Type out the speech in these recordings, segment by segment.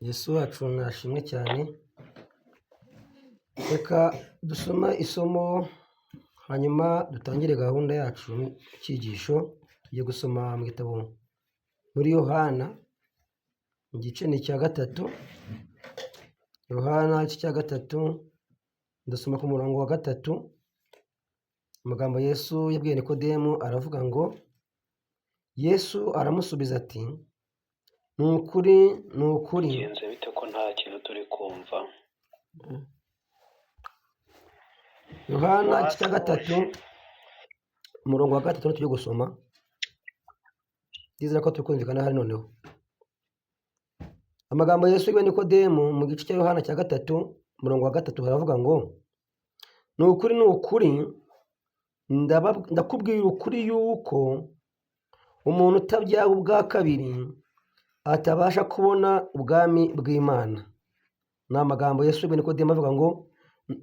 Yesu wacu nashimwe cyane. Reka dusoma isomo hanyuma dutangire gahunda yacu y'icyigisho. Tugiye gusoma mu gitabo muri Yohana, igice ni icya gatatu. Yohana igice cya gatatu, ndasoma ku murongo wa gatatu. Amagambo Yesu yabwiye Nikodemu aravuga ngo, Yesu aramusubiza ati, ni ukuri Genze bite ko nta kintu turi kumva? Yohana igice cya gatatu umurongo wa gatatu tujye gusoma. Ndizera ko turi kumvikana hari noneho. Amagambo Yesu yabwiye Nikodemu mu gice cya Yohana cya gatatu umurongo wa gatatu haravuga ngo, ni ukuri ndakubwira ukuri yuko umuntu utabyawe ubwa kabiri atabasha kubona ubwami bw'Imana. Ni amagambo Yesu yabwiye Nikodemu avuga ngo,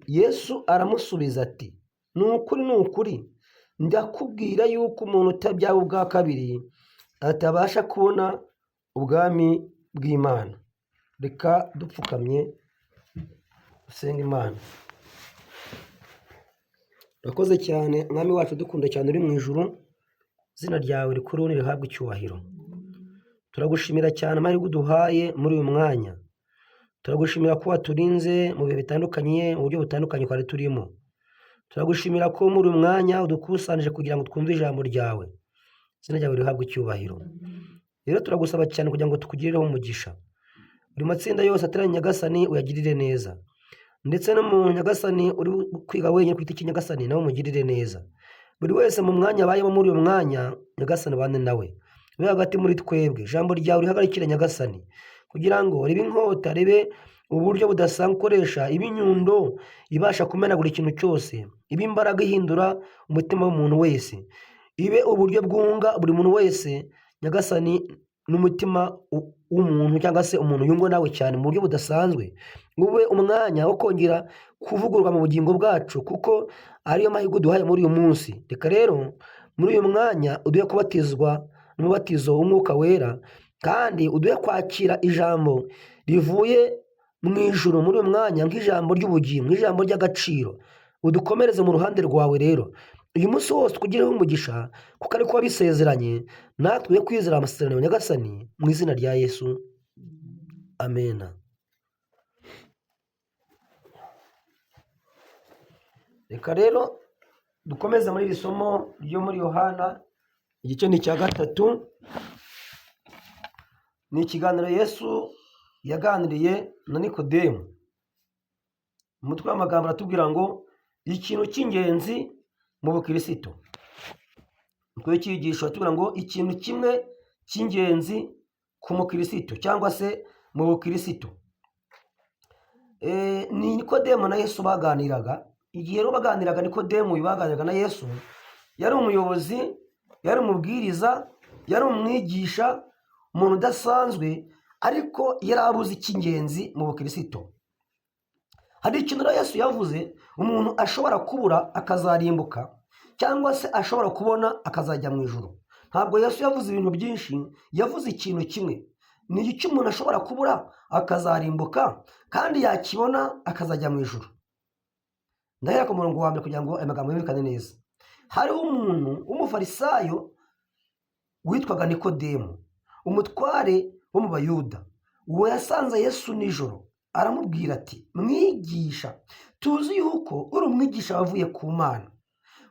Yesu aramusubiza ati, ni ukuri ndakubwira yuko umuntu utabyawe ubwa kabiri atabasha kubona ubwami bw'Imana. Reka dupfukamye dusenga Imana. Urakoze cyane mwami wacu dukunda cyane uri mu ijuru, izina ryawe rikuru nirihabwe icyubahiro. Turagushimira cyane amahirwe uduhaye muri uyu mwanya. Turagushimira ko waturinze mu bihe bitandukanye, mu buryo butandukanye twari turimo. Turagushimira ko muri uyu mwanya udukusanije kugira ngo twumve ijambo ryawe. Izina ryawe rihabwe icyubahiro. Rero turagusaba cyane kugira ngo tukugirireho umugisha. Buri matsinda yose ateranye Nyagasani uyagirire neza. Ndetse no mu Nyagasani uri kwiga wenyine kwita Nyagasani nawe umugirire neza. Buri wese mu mwanya abayemo muri uyu mwanya Nyagasani ubane nawe. Ube hagati muri twebwe. Ijambo ryawe rihagarikire Nyagasani kugira ngo ribe inkota, ribe uburyo budasanzwe ukoresha, ibe inyundo ibasha kumenagura ikintu cyose, ibe imbaraga ihindura umutima w'umuntu wese, ibe uburyo bwunga buri muntu wese Nyagasani n'umutima w'umuntu cyangwa se umuntu yungwa nawe cyane mu buryo budasanzwe. Ube umwanya wo kongera kuvugurwa mu bugingo bwacu kuko ariyo mahirwe uduhaye muri uyu munsi. Reka rero muri uyu mwanya uduhe kubatizwa n'umubatizo w'umwuka wera, kandi uduhe kwakira ijambo rivuye mu ijuru muri uyu mwanya nk'ijambo ry'ubugingo, nk'ijambo ry'agaciro. Udukomereze mu ruhande rwawe rero uyu munsi wose tukugireho umugisha kuko ari kuba bisezeranye, natwe kwizera amasezerano Nyagasani mu izina rya Yesu, amena. Reka rero dukomeze muri iri somo ryo muri Yohana, igice ni icya gatatu. Ni ikiganiro Yesu yaganiriye na Nikodemu. Umutwe w'amagambo aratubwira ngo, ikintu cy'ingenzi mu bukirisitu. Umutwe w'icyigisho aratubwira ngo, ikintu kimwe cy'ingenzi ku mukirisitu cyangwa se mu bukirisitu. Ni Nikodemu na Yesu baganiraga. Igihe rero baganiraga, Nikodemu baganiraga na Yesu, yari umuyobozi, yari umubwiriza, yari umwigisha, umuntu udasanzwe, ariko yari abuze icy'ingenzi mu bukirisitu. Hari ikintu rero Yesu yavuze umuntu ashobora kubura akazarimbuka, cyangwa se ashobora kubona akazajya mu ijuru. Ntabwo Yesu yavuze ibintu byinshi, yavuze ikintu kimwe. Ni icyo umuntu ashobora kubura akazarimbuka, kandi yakibona akazajya mu ijuru. Ndahera ku murongo wa mbere kugira ngo aya magambo yumvikane neza. Hariho umuntu w'umufarisayo witwaga Nikodemu, umutware wo mu Bayuda. Uwo yasanze Yesu nijoro, aramubwira ati, mwigisha, tuzi yuko uri umwigisha wavuye ku Mana,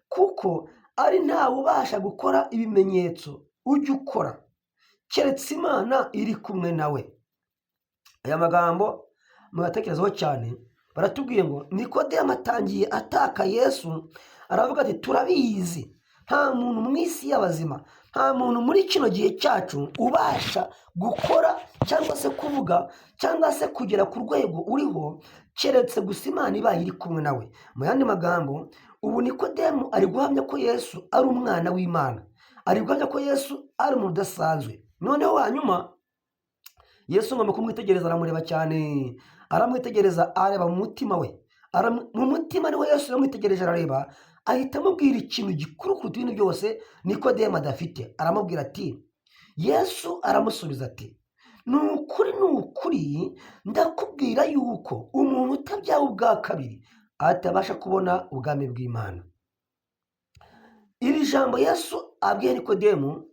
kuko ari ntawe ubasha gukora ibimenyetso ujya ukora keretse Imana iri kumwe nawe. Aya magambo muyatekerezaho cyane. Baratubwiye ngo Nikodemu atangiye ataka Yesu, aravuga ati, turabizi nta muntu mu isi y'abazima, nta muntu muri kino gihe cyacu ubasha gukora cyangwa se kuvuga cyangwa se kugera ku rwego uriho keretse gusa Imana ibaye iri kumwe nawe. Mu yandi magambo, ubu Nikodemu ari guhamya ko Yesu ari umwana w'Imana, ari guhamya ko Yesu ari umuntu udasanzwe. Noneho hanyuma Yesu ngomba kumwitegereza, aramureba cyane, aramwitegereza, areba mu mutima we. Mu mutima niho Yesu yamwitegereje, arareba, ahita amubwira ikintu gikuru kuruta ibindi byose Nikodemu adafite. Aramubwira ati, Yesu aramusubiza ati, ni ukuri ukuri ndakubwira yuko umuntu utabyawe ubwa kabiri atabasha kubona ubwami bw'Imana. Iri jambo Yesu abwiye Nikodemu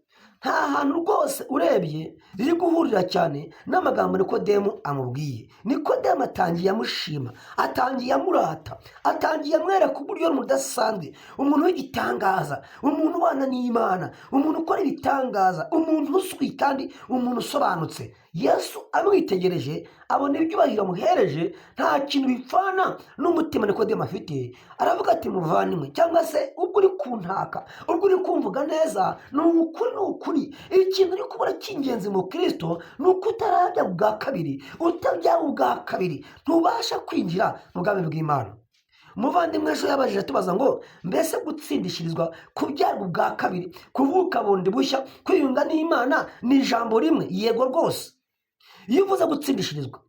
nta hantu rwose urebye riri guhurira cyane n'amagambo Nikodemu amubwiye. Nikodemu atangiye amushima, atangiye amurata, atangiye amwereka uburyo ari udasanzwe, umuntu w'igitangaza, umuntu ubana n'Imana, umuntu ukora ibitangaza, umuntu uzwi kandi umuntu usobanutse. Yesu amwitegereje abona ibyubahiro amuhereje nta kintu bipfana n'umutima Nikodemu afite. Aravuga ati muvandimwe, cyangwa se ubwo uri kuntaka, ubwo uri kumvuga neza, ni ukuri ikintu uri kubura cy'ingenzi mu Kristo ni uko utarabya ubwa kabiri. Utabyawe ubwa kabiri ntubasha kwinjira mu bwami bw'Imana. Umuvandimwe ejo yabajije atubaza ngo mbese gutsindishirizwa kubyarwa ubwa kabiri, kuvuka bundi bushya, kwiyunga n'Imana ni ijambo rimwe? Yego rwose. Iyo uvuze gutsindishirizwa,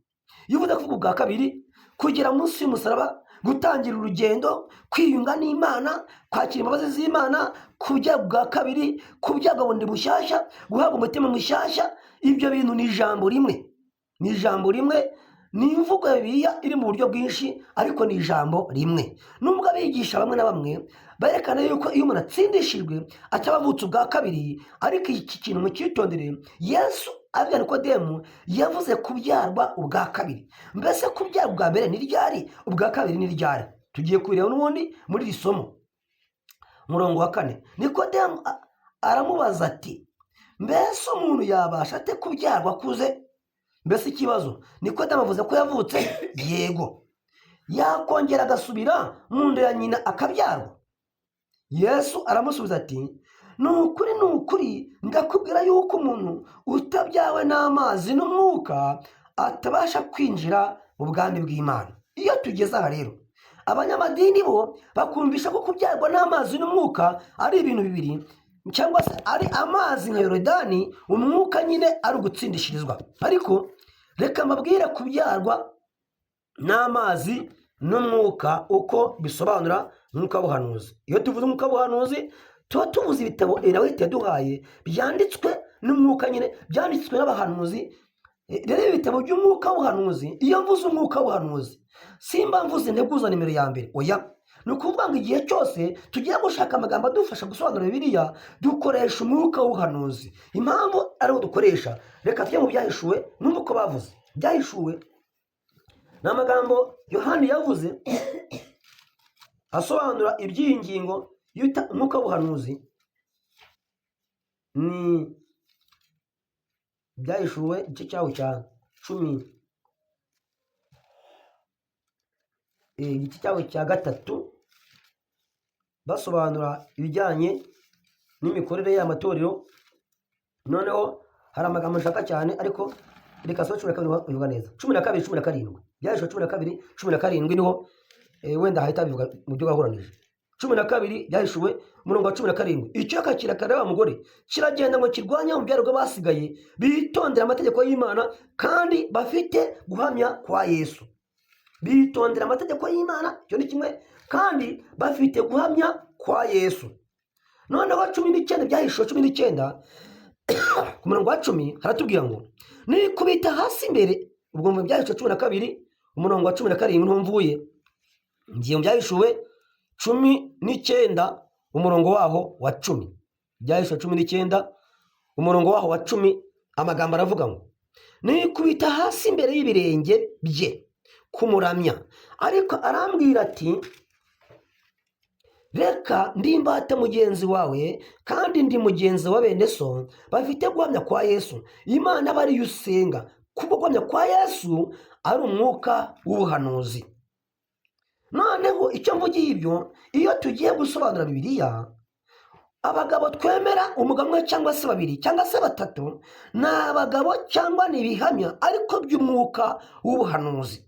iyo uvuze kuvuga ubwa kabiri, kugera munsi y'umusaraba, gutangira urugendo, kwiyunga n'Imana, kwakira imbabazi z'Imana, kubyarwa ubwa kabiri, kubyarwa bundi bushyashya, guhabwa umutima mushyashya, ibyo bintu ni ijambo rimwe. Ni ijambo rimwe, ni imvugo ya Bibiliya iri mu buryo bwinshi, ariko ni ijambo rimwe. Nubwo abigisha bamwe na bamwe berekana yuko iyo umuntu atsindishijwe ataba avutse ubwa kabiri, ariko iki kintu mucyitondere. Yesu abwira Nikodemu yavuze kubyarwa ubwa kabiri. Mbese kubyarwa ubwa mbere ni ryari, ubwa kabiri ni ryari? Tugiye kubireba n'ubundi muri iri somo. Umurongo wa 4, Nikodemu aramubaza ati mbese umuntu yabasha ate kubyarwa akuze? Mbese ikibazo Nikodemu avuze ko yavutse? Yego. Yakongera agasubira mu nda ya nyina akabyarwa? Yesu aramusubiza ati ni ukuri ndakubwira yuko umuntu utabyawe n'amazi n'umwuka atabasha kwinjira mu bwami bw'Imana. Iyo tugeze aha rero, abanyamadini bo bakumvisha ko kubyarwa n'amazi n'umwuka ari ibintu bibiri, cyangwa se ari amazi nka Yorodani, umwuka nyine ari ugutsindishirizwa. Ariko reka mbabwire kubyarwa n'amazi n'umwuka uko bisobanura umwuka w'ubuhanuzi. Iyo tuvuze umwuka w'ubuhanuzi tuba tuvuze ibitabo Erawiti yaduhaye byanditswe n'umwuka nyine, byanditswe n'abahanuzi. Rero ibi bitabo by'umwuka w'ubuhanuzi, iyo mvuze umwuka w'ubuhanuzi simba mvuze integuza nimero ya mbere, oya. Ni ukuvuga ngo igihe cyose tugiye gushaka amagambo adufasha gusobanura Bibiliya dukoresha umwuka w'ubuhanuzi. Impamvu ariwo dukoresha, reka tujye mu Byahishuwe numva uko bavuze. Byahishuwe ni amagambo Yohani yavuze asobanura iby'iyi ngingo y'uta umwuka w'ubuhanuzi. Ni Byahishuwe igice cyaho cya 10, igice cyaho cya 3, basobanura ibijyanye n'imikorere y'amatorero. Noneho hari amagambo nshaka cyane, ariko reka so 12 bivuga neza. 12 17, Byahishuwe 12 17 niho wenda hahita bivuga mu byo gahuranije. 12 Byahishuwe umurongo wa 17, icyaka kirakara wa mugore kiragenda ngo kirwanya mu byarwa basigaye bitondera amategeko y'Imana kandi bafite guhamya kwa Yesu. Bitondera amategeko y'Imana, cyo ni kimwe, kandi bafite guhamya kwa Yesu. Noneho 19 Byahishuwe 19 ku murongo wa 10 haratubwira ngo nikubita hasi imbere. Ubwo mu Byahishuwe 12 umurongo wa 17 niho mvuye. Ngiye mu Byahishuwe 19 umurongo waho wa 10. Byahishuwe 19 umurongo waho wa 10, amagambo aravuga ngo nikubita hasi imbere y'ibirenge bye kumuramya, ariko arambwira ati reka ndimbata mugenzi wawe kandi ndi mugenzi wa bene so bafite guhamya kwa Yesu. Imana bari yusenga, kuko guhamya kwa Yesu ari umwuka w'ubuhanuzi. Noneho icyo mvugiye ibyo, iyo tugiye gusobanura Bibiliya, abagabo twemera umugabo umwe cyangwa se babiri cyangwa se batatu ni abagabo cyangwa ni ibihamya ariko by'umwuka w'ubuhanuzi.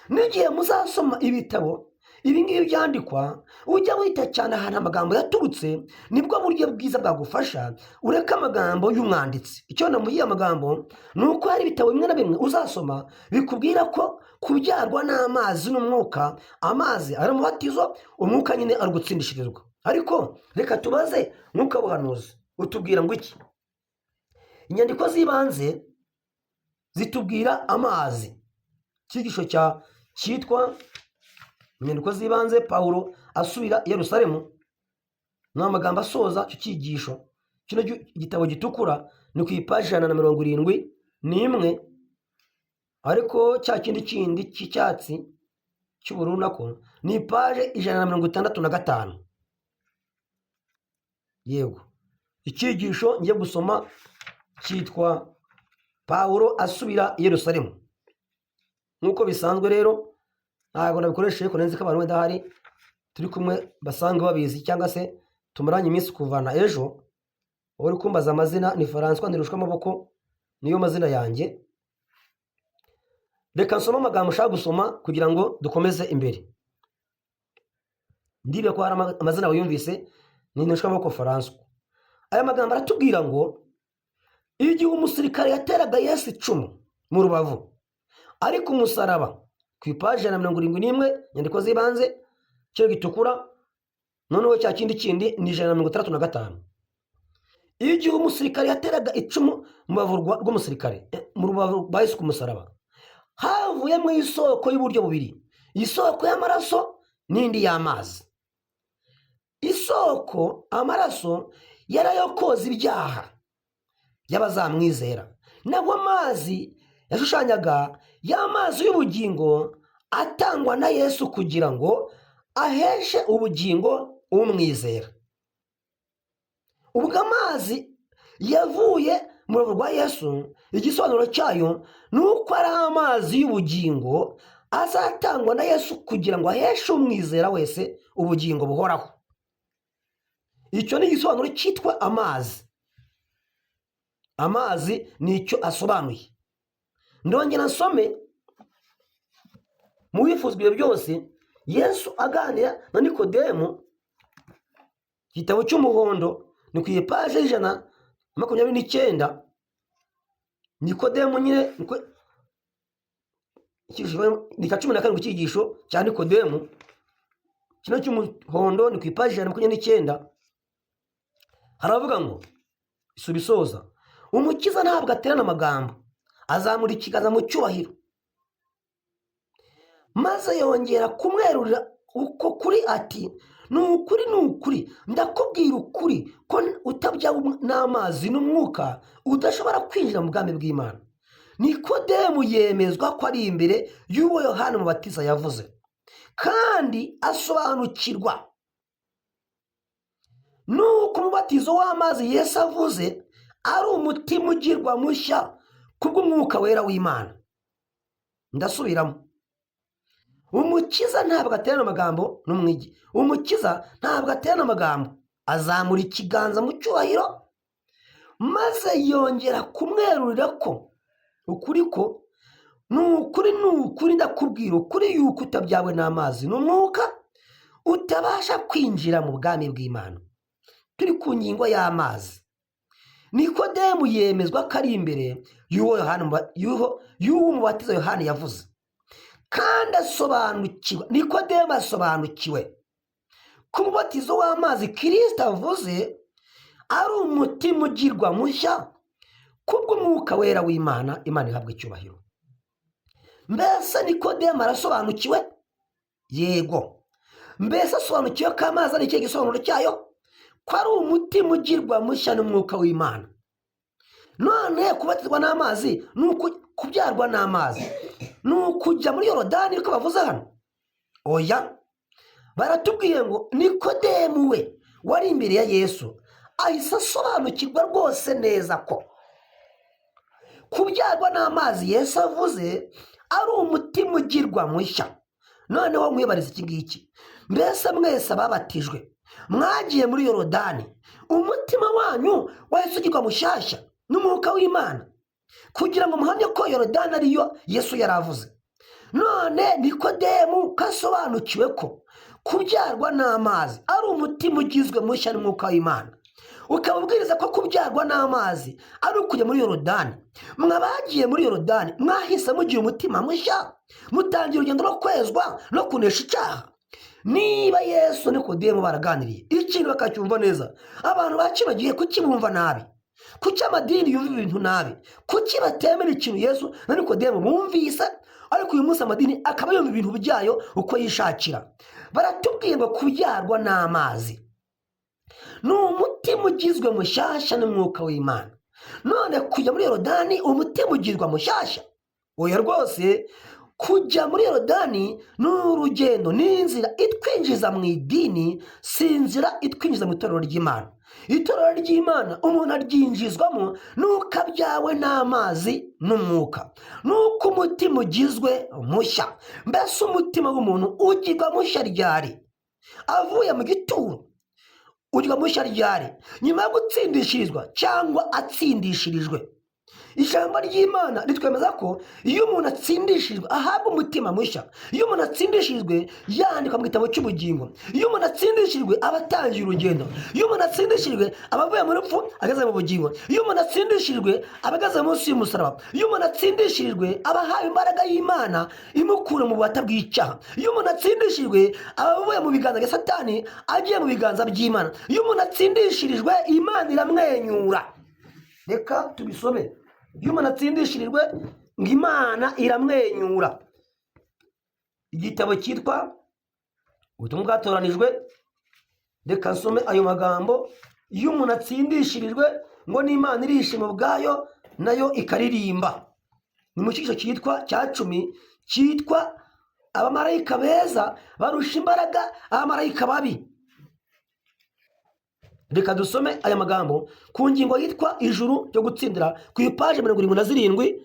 N'igihe muzasoma ibitabo ibi ngibi byandikwa, ujya wita cyane ahantu amagambo yaturutse, nibwo buryo bwiza bwagufasha ureka amagambo y'umwanditsi. Icyo namuhiye amagambo ni uko hari ibitabo bimwe na bimwe uzasoma bikubwira ko kubyarwa n'amazi n'umwuka, amazi ari umubatizo, umwuka nyine ari gutsindishirizwa. Ariko reka tubaze umwuka w'ubuhanuzi utubwira ngo iki? Inyandiko z'ibanze zitubwira amazi. Icyigisho cyitwa inyandiko z'ibanze Pawulo asubira i Yerusalemu, ni amagambo asoza icyo cyigisho. Kino gitabo gitukura ni ku ipaji 171, ariko cya kindi cy'icyatsi cy'ubururu nako ni ipaje 165. Yego, icyigisho ngiye gusoma cyitwa Pawulo asubira i Yerusalemu. Nk'uko bisanzwe rero ntabwo nabikoresheje ko nzi ko abantu wenda hari turi kumwe basanzwe babizi, cyangwa se tumaranye iminsi kuvana ejo. Uri kumbaza amazina ni François Ndirushwa Amaboko, niyo mazina yanjye. Reka nsome amagambo ushaka gusoma kugira ngo dukomeze imbere. Ndibe ko hari amazina wiyumvise, ni Ndirushwa Amaboko François. Aya magambo aratubwira ngo igihe umusirikare yateraga Yesu icumu mu rubavu ari ku musaraba, ku ipaji 171 inyandiko z'ibanze, cyo gitukura. Noneho cya kindi ni 165. Igihe umusirikare yateraga icumu mu rubavu rw'umusirikare, mu rubavu rwa Yesu ku musaraba, havuyemo isoko y'uburyo bubiri, isoko y'amaraso n'indi y'amazi. Isoko amaraso yarayokoza ibyaha by'abazamwizera, naho amazi yashushanyaga y'amazi y'ubugingo atangwa na Yesu kugira ngo aheshe ubugingo umwizera. Ubwo amazi yavuye mu rubavu rwa Yesu, igisobanuro cyayo ni uko ari amazi y'ubugingo azatangwa na Yesu kugira ngo aheshe umwizera wese ubugingo buhoraho. Icyo ni igisobanuro cyitwa amazi. Amazi ni icyo asobanuye. Ndongera nsome mu bifuzwa ibyo byose Yesu aganira na Nikodemu, igitabo cy'umuhondo ni ku ipaje 129. Nikodemu nyine ni ka 17 ku cyigisho cya Nikodemu, kino cy'umuhondo ni ku ipaji 129. Haravuga ngo isubisoza, umukiza ntabwo aterana amagambo, azamura ikiganza mu cyubahiro, maze yongera kumwerurira uko kuri ati, ni ukuri ndakubwira ukuri ko utabyawe n'amazi n'umwuka udashobora kwinjira mu bwami bw'Imana. Nikodemu yemezwa ko ari imbere y'uwo Yohana Umubatiza yavuze, kandi asobanukirwa nuko umubatizo w'amazi Yesu avuze ari umutima ugirwa mushya kubw'umwuka wera w'Imana. Ndasubiramo, umukiza ntabwo aterana amagambo n'umwigi. Umukiza ntabwo aterana amagambo, azamura ikiganza mu cyubahiro, maze yongera kumwerurira ko ukuri ko ni ukuri ndakubwira ukuri yuko utabyawe n'amazi n'umwuka utabasha kwinjira mu bwami bw'Imana. Turi ku ngingo y'amazi. Nikodemu yemezwa ko ari imbere y'uwo umubatiza Yohana yavuze, kandi Nikodemu asobanukiwe ko umubatizo w'amazi Kristo avuze ari umutima ugirwa mushya kubw'umwuka wera w'Imana. Imana ihabwa icyubahiro. Mbese Nikodemu arasobanukiwe? Yego. Mbese asobanukiwe ko amazi ari ikihe gisobanuro cyayo? Ko ari umutima ugirwa mushya n'umwuka w'Imana. None kubatizwa n'amazi ni kubyarwa n'amazi, ni ukujya muri Yorodani niko bavuze hano? Oya, baratubwiye ngo Nikodemu we wari imbere ya Yesu ahise asobanukirwa rwose neza ko kubyarwa n'amazi Yesu avuze ari umutima ugirwa mushya. Noneho mwibariza iki ngiki, mbese mwese ababatijwe mwagiye muri Yorodani, umutima wanyu wahise ugirwa mushyashya n'umwuka w'Imana kugira ngo muhamye ko Yorodani ariyo Yesu yaravuze. None Nikodemu kasobanukiwe ko kubyarwa n'amazi ari umutima ugizwe mushya n'umwuka w'Imana, ukaba ubwiriza ko kubyarwa n'amazi ari ukujya muri Yorodani. Mwabagiye muri Yorodani mwahise mugira umutima mushya, mutangira urugendo rwo kwezwa no kunesha icyaha. Niba Yesu Nikodemu baraganiriye ikintu bakacyumva neza, abantu ba kino gihe kukibumva nabi. kuki amadini yumva ibintu nabi, kuki batemera ikintu Yesu na Nikodemo bumvise, ariko uyu munsi amadini akaba yumva ibintu byayo uko yishakira. Baratubwiye ngo kubyarwa n'amazi ni umutima ugizwe mushyashya n'umwuka w'Imana. None kujya muri Yorodani umutima ugirwa mushyashya? Oya rwose, kujya muri Yorodani ni urugendo, ni inzira itwinjiza mu idini, si inzira itwinjiza mu itorero ry'Imana. Itorero ry'Imana umuntu aryinjizwamo nuko abyawe n'amazi n'umwuka, nuko umutima ugizwe mushya. Mbese umutima w'umuntu ugirwa mushya ryari? Avuye mu gituro ugirwa mushya ryari? Nyuma yo gutsindishirizwa cyangwa atsindishirijwe? Ijambo ry'Imana ritwemeza ko iyo umuntu atsindishirijwe ahabwa umutima mushya. Iyo umuntu atsindishirijwe yandikwa mu gitabo cy'ubugingo. Iyo umuntu atsindishirijwe aba atangiye urugendo. Iyo umuntu atsindishirijwe aba avuye mu rupfu ageze mu bugingo. Iyo umuntu atsindishirijwe aba ageze munsi y'umusaraba. Iyo umuntu atsindishirijwe aba ahawe imbaraga y'Imana imukura mu bubata bw'icyaha. Iyo umuntu atsindishirijwe aba avuye mu biganza bya Satani agiye mu biganza by'Imana. Iyo umuntu atsindishirijwe Imana iramwenyura. Reka tubisome. Iyo umuntu atsindishirijwe ngo Imana iramwenyura. Igitabo cyitwa Ubutumwa Bwatoranijwe, reka nsome ayo magambo. Iyo umuntu atsindishirijwe ngo n'Imana irishima ubwayo nayo ikaririmba. Ni mu cyiciro cyitwa cya 10 cyitwa abamarayika beza barusha imbaraga abamarayika babi. Reka dusome aya magambo ku ngingo yitwa ijuru ryo gutsindira ku ipaje 77.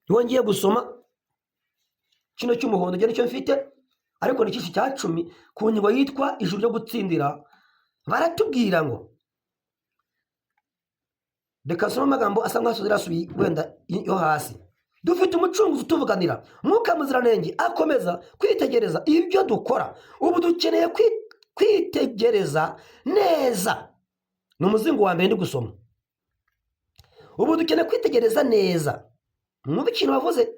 Niho ngiye gusoma. Kino cy'umuhondo njye nicyo mfite, ariko ni cyiciro cya 10 ku ngingo yitwa ijuru ryo gutsindira. Baratubwira ngo, reka nsome amagambo asa nk'aho zirasubiye wenda yo hasi. Dufite umucunguzi utuvuganira, Mwuka Muziranenge akomeza kwitegereza ibyo dukora. Ubu dukeneye kwitegereza neza. Ni umuzingo wa mbere ndi gusoma. Ubu dukeneye kwitegereza neza. Mwumva ikintu bavuze?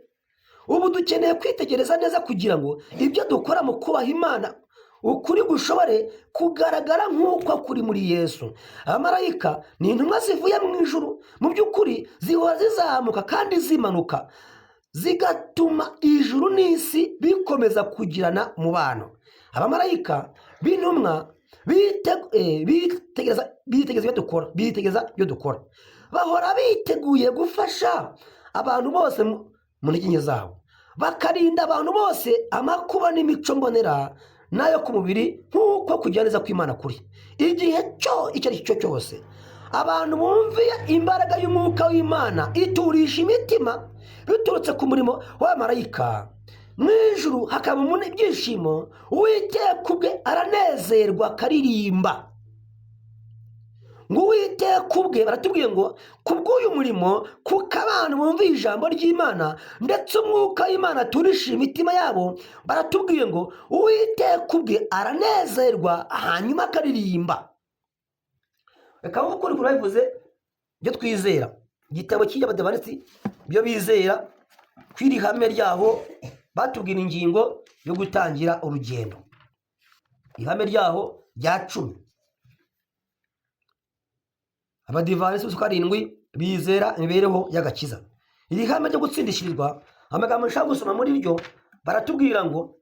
Ubu dukeneye kwitegereza neza kugira ngo ibyo dukora mu kubaha Imana ukuri gushobore kugaragara nk'uko kuri muri Yesu. Abamarayika ni intumwa zivuye mu ijuru, mu by'ukuri zihora zizamuka kandi zimanuka, zigatuma ijuru n'isi bikomeza kugirana umubano. Abamarayika b'intumwa bitegereza ibyo dukora, bahora biteguye gufasha abantu bose mu ntege nke zabo, bakarinda abantu bose amakuba n'imico mbonera nayo ku mubiri nk'uko kugira neza kw'Imana kuri. Igihe icyo ari cyo cyose abantu bumviye imbaraga y'umwuka w'Imana iturisha imitima biturutse ku murimo w'abamarayika. Mu ijuru hakaba ibyishimo, Uwiteka ubwe aranezerwa akaririmba. Ngo Uwiteka ubwe, baratubwiye ngo kubw'uyu murimo, kuko abantu bumviye ijambo ry'Imana ndetse umwuka w'Imana aturisha imitima yabo, baratubwiye ngo Uwiteka ubwe aranezerwa hanyuma akaririmba. Reka nk'uko bivuze ibyo twizera. Igitabo cy'Abadiventisti byo bizera, kw'iri hame ryaho batubwira ingingo yo gutangira urugendo. Ihame ryaho rya 10. Abadiventisti 7 bizera imibereho y'agakiza. Iri hame ryo gutsindishirizwa, amagambo nshaka gusoma muri ryo, baratubwira ngo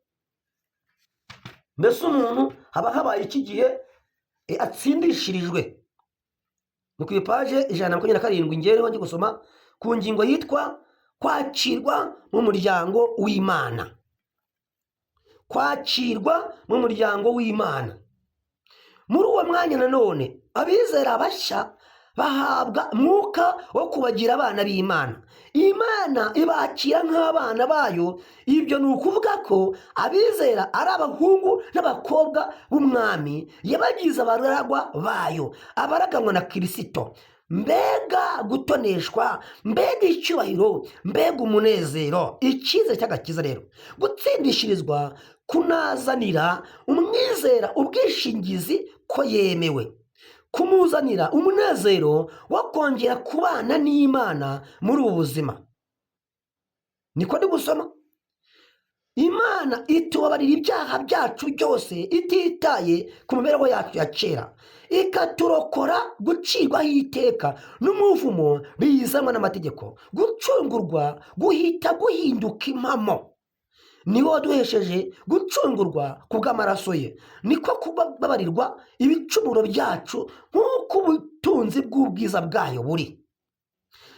mbese umuntu haba habaye iki gihe atsindishirijwe. Ni ku ipaje 127 ngereho ngiye gusoma ku ngingo yitwa kwakirwa mu muryango w'Imana. Kwakirwa mu muryango w'Imana. Muri uwo mwanya nanone abizera bashya bahabwa mwuka wo kubagira abana b'Imana. Imana ibakira nk'abana bayo. Ibyo ni ukuvuga ko abizera ari abahungu n'abakobwa b'umwami, yabagize abaragwa bayo, abaraganwa na Kristo. Mbega gutoneshwa, mbega icyubahiro, mbega umunezero, icyizere cy'agakiza. Rero gutsindishirizwa kunazanira umwizera ubwishingizi ko yemewe, kumuzanira umunezero wo kongera kubana n'Imana muri ubu buzima. Niko ndi gusoma. Imana itubabarira ibyaha byacu byose ititaye ku mibereho yacu ya kera, ikaturokora gucirwaho iteka n'umuvumo bizanwa n'amategeko. Gucungurwa guhita guhinduka impamo. Niwe waduhesheje gucungurwa ku bw'amaraso ye, niko kubabarirwa ibicumuro byacu nk'uko ubutunzi bw'ubwiza bwayo buri.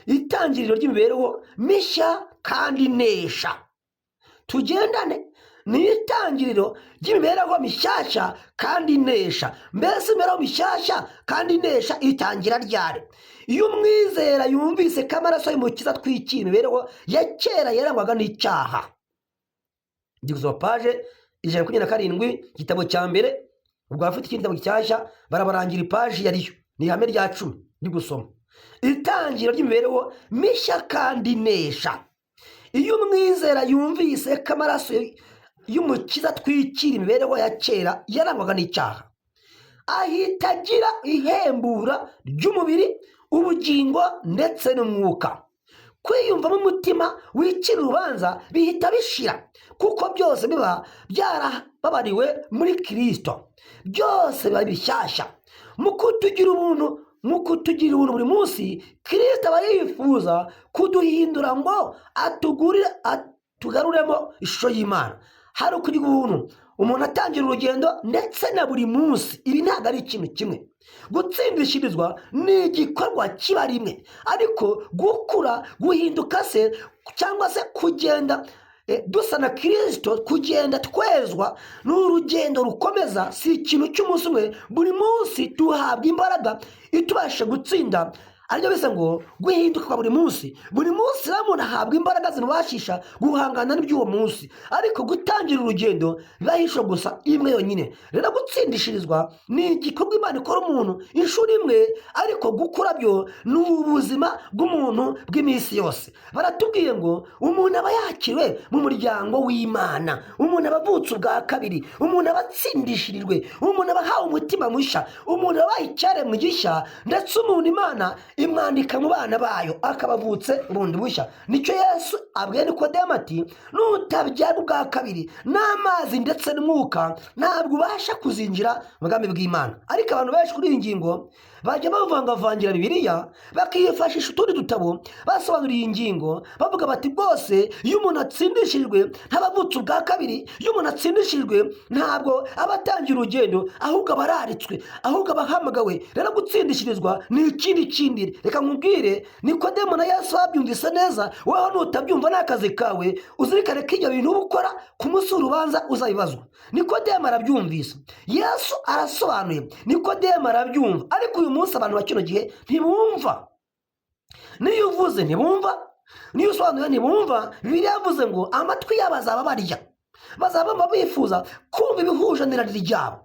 Itangiriro ry'imibereho mishya kandi nesha. Tugendane ni itangiriro ry'imibereho mishyashya kandi nesha. Mbese imibereho mishyashya kandi nesha itangira ryari? Iyo umwizera yumvise ko amaraso y'umukiza atwikira imibereho ya kera yarangwaga n'icyaha. Ndi gusoma paje 127 igitabo cya mbere. Ubwo abafite ikindi gitabo gishyashya barabarangira ipaji yariyo, ni ihame rya 10 ndi gusoma. Itangiriro ry'imibereho mishya kandi nesha. Iyo umwizera yumvise ko amaraso y'umukiza atwikira imibereho ya kera yarangwaga n'icyaha, ahita agira ihembura ry'umubiri, ubugingo ndetse n'umwuka. Kwiyumvamo umutima wicira urubanza bihita bishira, kuko byose biba byarababariwe muri Kristo. Byose biba bishyashya. Mu kutugira ubuntu buri munsi, Kristo aba yifuza kuduhindura ngo atugaruremo ishusho y'Imana. Hari ukugira ubuntu umuntu atangira urugendo ndetse na buri munsi. Ibi ntabwo ari ikintu kimwe. Gutsindishirizwa ni igikorwa kiba rimwe, ariko gukura, guhinduka se cyangwa se kugenda dusa na Kristo, kugenda twezwa ni urugendo rukomeza, si ikintu cy'umunsi umwe. Buri munsi tuhabwa imbaraga itubasha gutsinda. Aribyo bisa ngo guhinduka kwa buri munsi umuntu ahabwa imbaraga zimubashisha guhangana n'iby'uwo munsi. Ariko gutangira urugendo bibahisho gusa imwe yonyine. Rero gutsindishirizwa ni igikorwa Imana ikora umuntu inshuro imwe, ariko gukura byo ni ubuzima bw'umuntu bw'iminsi yose. Baratubwiye ngo umuntu aba yakiriwe mu muryango w'Imana, umuntu aba avutse ubwa kabiri, umuntu aba atsindishirijwe, umuntu aba ahawe umutima mushya, umuntu aba icyaremwe gishya, ndetse umuntu Imana imwandika mu bana bayo akabavutse bundi bushya. Nicyo Yesu abwiye Nikodemo ati, nutabyara ubwa kabiri n'amazi ndetse n'umwuka ntabwo ubasha kuzinjira mu bwami bw'Imana. Ariko abantu benshi kuri iyi ngingo bajya bavangavangira Bibiliya, bakifashisha utundi dutabo basobanura iyi ngingo, bavuga bati bwose iyo umuntu atsindishirijwe ntabavutse ubwa kabiri, iyo umuntu atsindishirijwe ntabwo aba atangira urugendo, ahubwo aba araritswe, ahubwo aba ahamagawe. Rero gutsindishirizwa ni ikindi. Reka nkubwire, Nikodemo na Yesu babyumvise neza. Wowe nutabyumva ni akazi kawe. Uzirikane ko ibyo bintu uba ukora ku munsi w'urubanza uzabibazwa. Nikodemo arabyumvise, Yesu arasobanuye, Nikodemo arabyumva. Ariko uyu munsi abantu ba kino gihe ntibumva. Niyo uvuze ntibumva, niyo usobanuye ntibumva. Bibiliya yavuze ngo amatwi yabo azaba barya, bazaba bifuza kumva ibihuje n'irari ryabo.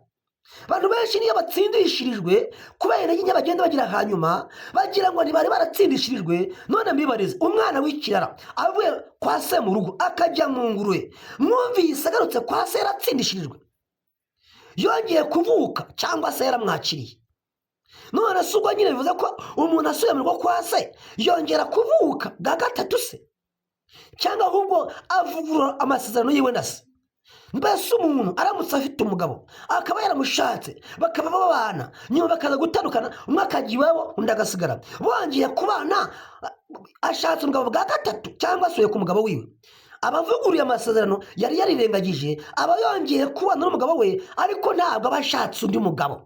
Abantu benshi niyo batsindishirijwe kubera nyine bagenda bagira hanyuma bagira ngo ntibari baratsindishirijwe. None mbibarize, umwana w'ikirara avuye kwa se mu rugo akajya mu ngurube, mwumvise agarutse kwa se yaratsindishirijwe? Yongeye kuvuka cyangwa se yaramwakiriye? None se ubwo nyine bivuze ko umuntu asuye mu rugo kwa se yongera kuvuka bwa gatatu se, cyangwa ahubwo avugurura amasezerano yiwe na se? Mbese umuntu aramutse afite umugabo akaba yaramushatse bakaba babana, nyuma bakaza gutandukana, umwe akajya iwabo undi agasigara, bongeye kubana, ashatse umugabo bwa gatatu cyangwa asuye ku mugabo wiwe, abavuguriye amasezerano yari yarirengagije, aba yongeye kubana n'umugabo we, ariko ntabwo aba ashatse undi mugabo.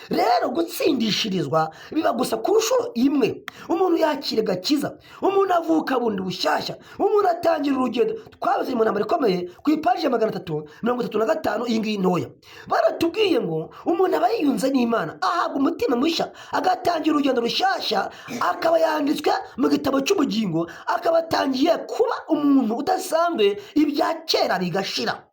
Rero gutsindishirizwa biba gusa ku nshuro imwe. Umuntu yakira agakiza, umuntu avuka bundi bushyashya, umuntu atangira urugendo. Twabuze mu ntambara ikomeye ku ipaji ya 335 iyi ngiyi ntoya. Baratubwiye ngo umuntu aba yiyunze n'Imana, ahabwa umutima mushya, agatangira urugendo rushyashya, akaba yanditswe mu gitabo cy'ubugingo, akaba atangiye kuba umuntu udasanzwe, ibya kera bigashira.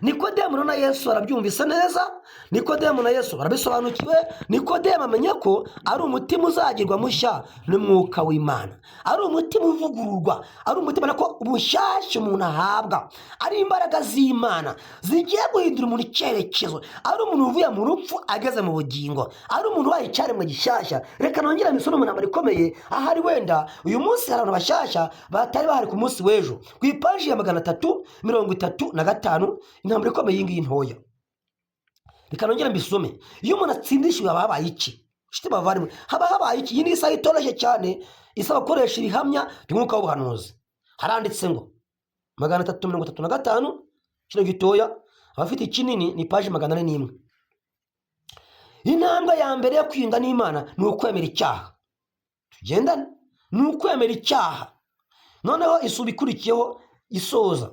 Nikodemu na Yesu arabyumvise neza, Nikodemu na Yesu barabisobanukiwe. Nikodemu amenye ko ari umutima uzagirwa mushya n'umwuka w'Imana, ari umutima uvugururwa, ari umutima ko ubushyashya umuntu ahabwa, ari imbaraga z'Imana zigiye guhindura umuntu icyerekezo, ari umuntu uvuye mu rupfu ageze mu bugingo, ari umuntu wahaye icyaremwe gishyashya. Reka nongere misoro mu ntambara ikomeye, ahari wenda uyu munsi hari abantu bashyashya batari bahari ku munsi w'ejo, ku ipaji ya 335 intambara ikomeye iyi ngiyi ntoya. Reka nongere mbisome. Iyo umuntu atsindishijwe haba habaye iki? Nshuti bavandimwe, haba habaye iki? Iyi ni isaha itoroshye cyane isaba gukoresha ibihamya by'umwuka w'ubuhanuzi. Haranditse ngo 335 kino gitoya, abafite ikinini ni paji 401. Intambwe ya mbere yo kwiyunga n'Imana ni ukwemera icyaha. Tugendane, ni ukwemera icyaha. Noneho isuba ikurikiyeho isoza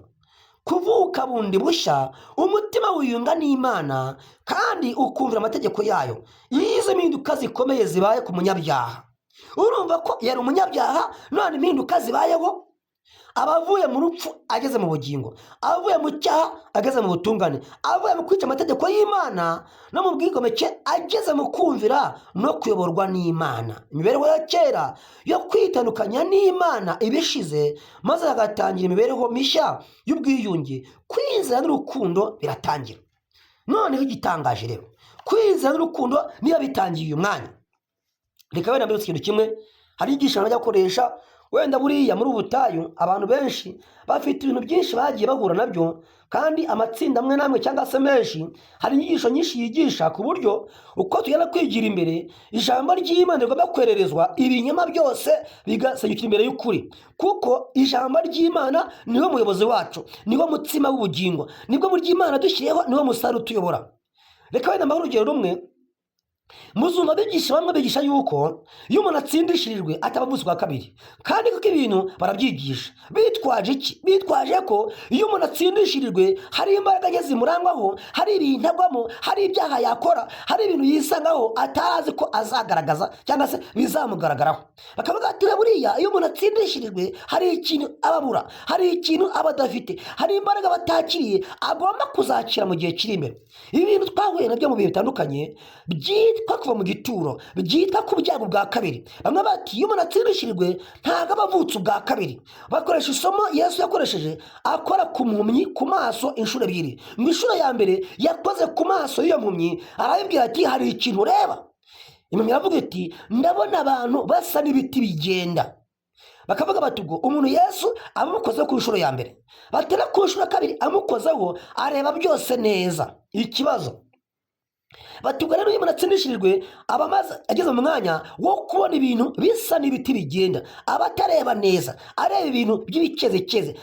kuvuka bundi bushya, umutima wiyunga n'Imana kandi ukumvira amategeko yayo. Izi mpinduka zikomeye zibaye ku munyabyaha. Urumva ko yari umunyabyaha, none impinduka zibayeho, abavuye mu rupfu ageze mu bugingo, abavuye mu cyaha ageze mu butungane, abavuye mu kwica amategeko y'Imana no mu bwigomeke ageze mu kumvira no kuyoborwa n'Imana. Imibereho ya kera yo kwitandukanya n'Imana ibishize, maze hagatangira imibereho mishya y'ubwiyunge. Kwizera n'urukundo biratangira. Noneho igitangaje rero, kwizera n'urukundo niyo bitangiye uyu mwanya. Reka wenda mbere ikintu kimwe, hari igisha bajya gukoresha wenda buriya muri ubutayu. Abantu benshi bafite ibintu byinshi bagiye bahura nabyo, kandi amatsinda amwe namwe cyangwa se menshi, hari inyigisho nyinshi yigisha ku buryo uko tugenda kwigira imbere, ijambo ry'Imana rigomba kwererezwa, ibinyoma byose bigasenyukira imbere y'ukuri, kuko ijambo ry'Imana niwe muyobozi wacu, niwe mutsima w'ubugingo, nibwo buryo Imana dushyiriyeho, niwe musaruro utuyobora. Reka wenda mbaho urugero rumwe. Muzumva bigisha bamwe bigisha yuko iyo umuntu atsindishirijwe ataba umunsi wa kabiri, kandi kuko ibintu barabyigisha bitwaje iki? Bitwaje ko iyo umuntu atsindishirijwe hari imbaraga nke zimurangwaho, hari ibintu agwamo, hari ibyaha yakora, hari ibintu yisangaho atazi ko azagaragaza cyangwa se bizamugaragaraho. Bakavuga ati buriya iyo umuntu atsindishirijwe hari ikintu ababura, hari ikintu aba adafite, hari imbaraga batakiriye agomba kuzakira mu gihe kiri imbere. Ibi bintu twahuye nabyo mu bihe bitandukanye, byitwa kuva mu gituro, byitwa ku byago bwa kabiri. Bamwe bati iyo umuntu atsindishirijwe ntabwo aba avutse ubwa kabiri. Bakoresha isomo Yesu yakoresheje akora ku mpumyi ku maso inshuro ebyiri. Mu inshuro ya mbere yakoze ku maso y'iyo mpumyi, arabibwira ati hari ikintu ureba. Impumyi aravuga iti ndabona abantu basa n'ibiti bigenda. Bakavuga bati ubwo umuntu Yesu amukozeho ku inshuro ya mbere, batera ku inshuro ya kabiri amukozeho areba byose neza. Ikibazo batubwa rero iyo umuntu atsindishirijwe aba amaze ageze mu mwanya wo kubona ibintu bisa n'ibiti bigenda, aba atareba neza, areba ibintu by'ibikezekeze,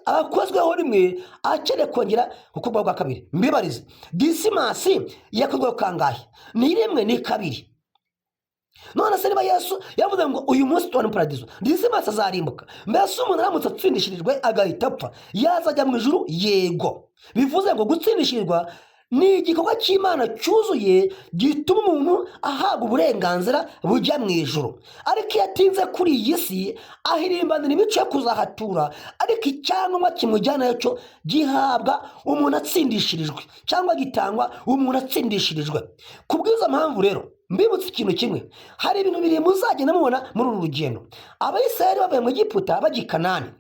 abakozweho rimwe akeneye kongera gukorwa bwa kabiri. Mbibarize, Disimasi yakozweho kangahe? Ni rimwe, ni kabiri? None se niba Yesu yavuze ngo uyu munsi tubona paradizo, Disimasi azarimbuka, mbese umuntu aramutse atsindishirijwe agahita apfa, yazajya mu ijuru? Yego. Bivuze ngo gutsindishirirwa ni igikorwa cy'Imana cyuzuye gituma umuntu ahabwa uburenganzira bujya mu ijuru. Ariko iyo atinze kuri iyi si ahirimbanira imico yo kuzahatura, ariko icyangombwa kimujyanayo cyo gihabwa umuntu atsindishirijwe, cyangwa gitangwa umuntu atsindishirijwe. Ku bw'izo mpamvu rero mbibutse ikintu kimwe, hari ibintu biri muzagenda mubona muri uru rugendo. Abayisiraheli bavuye mu Egiputa bajya i Kanani,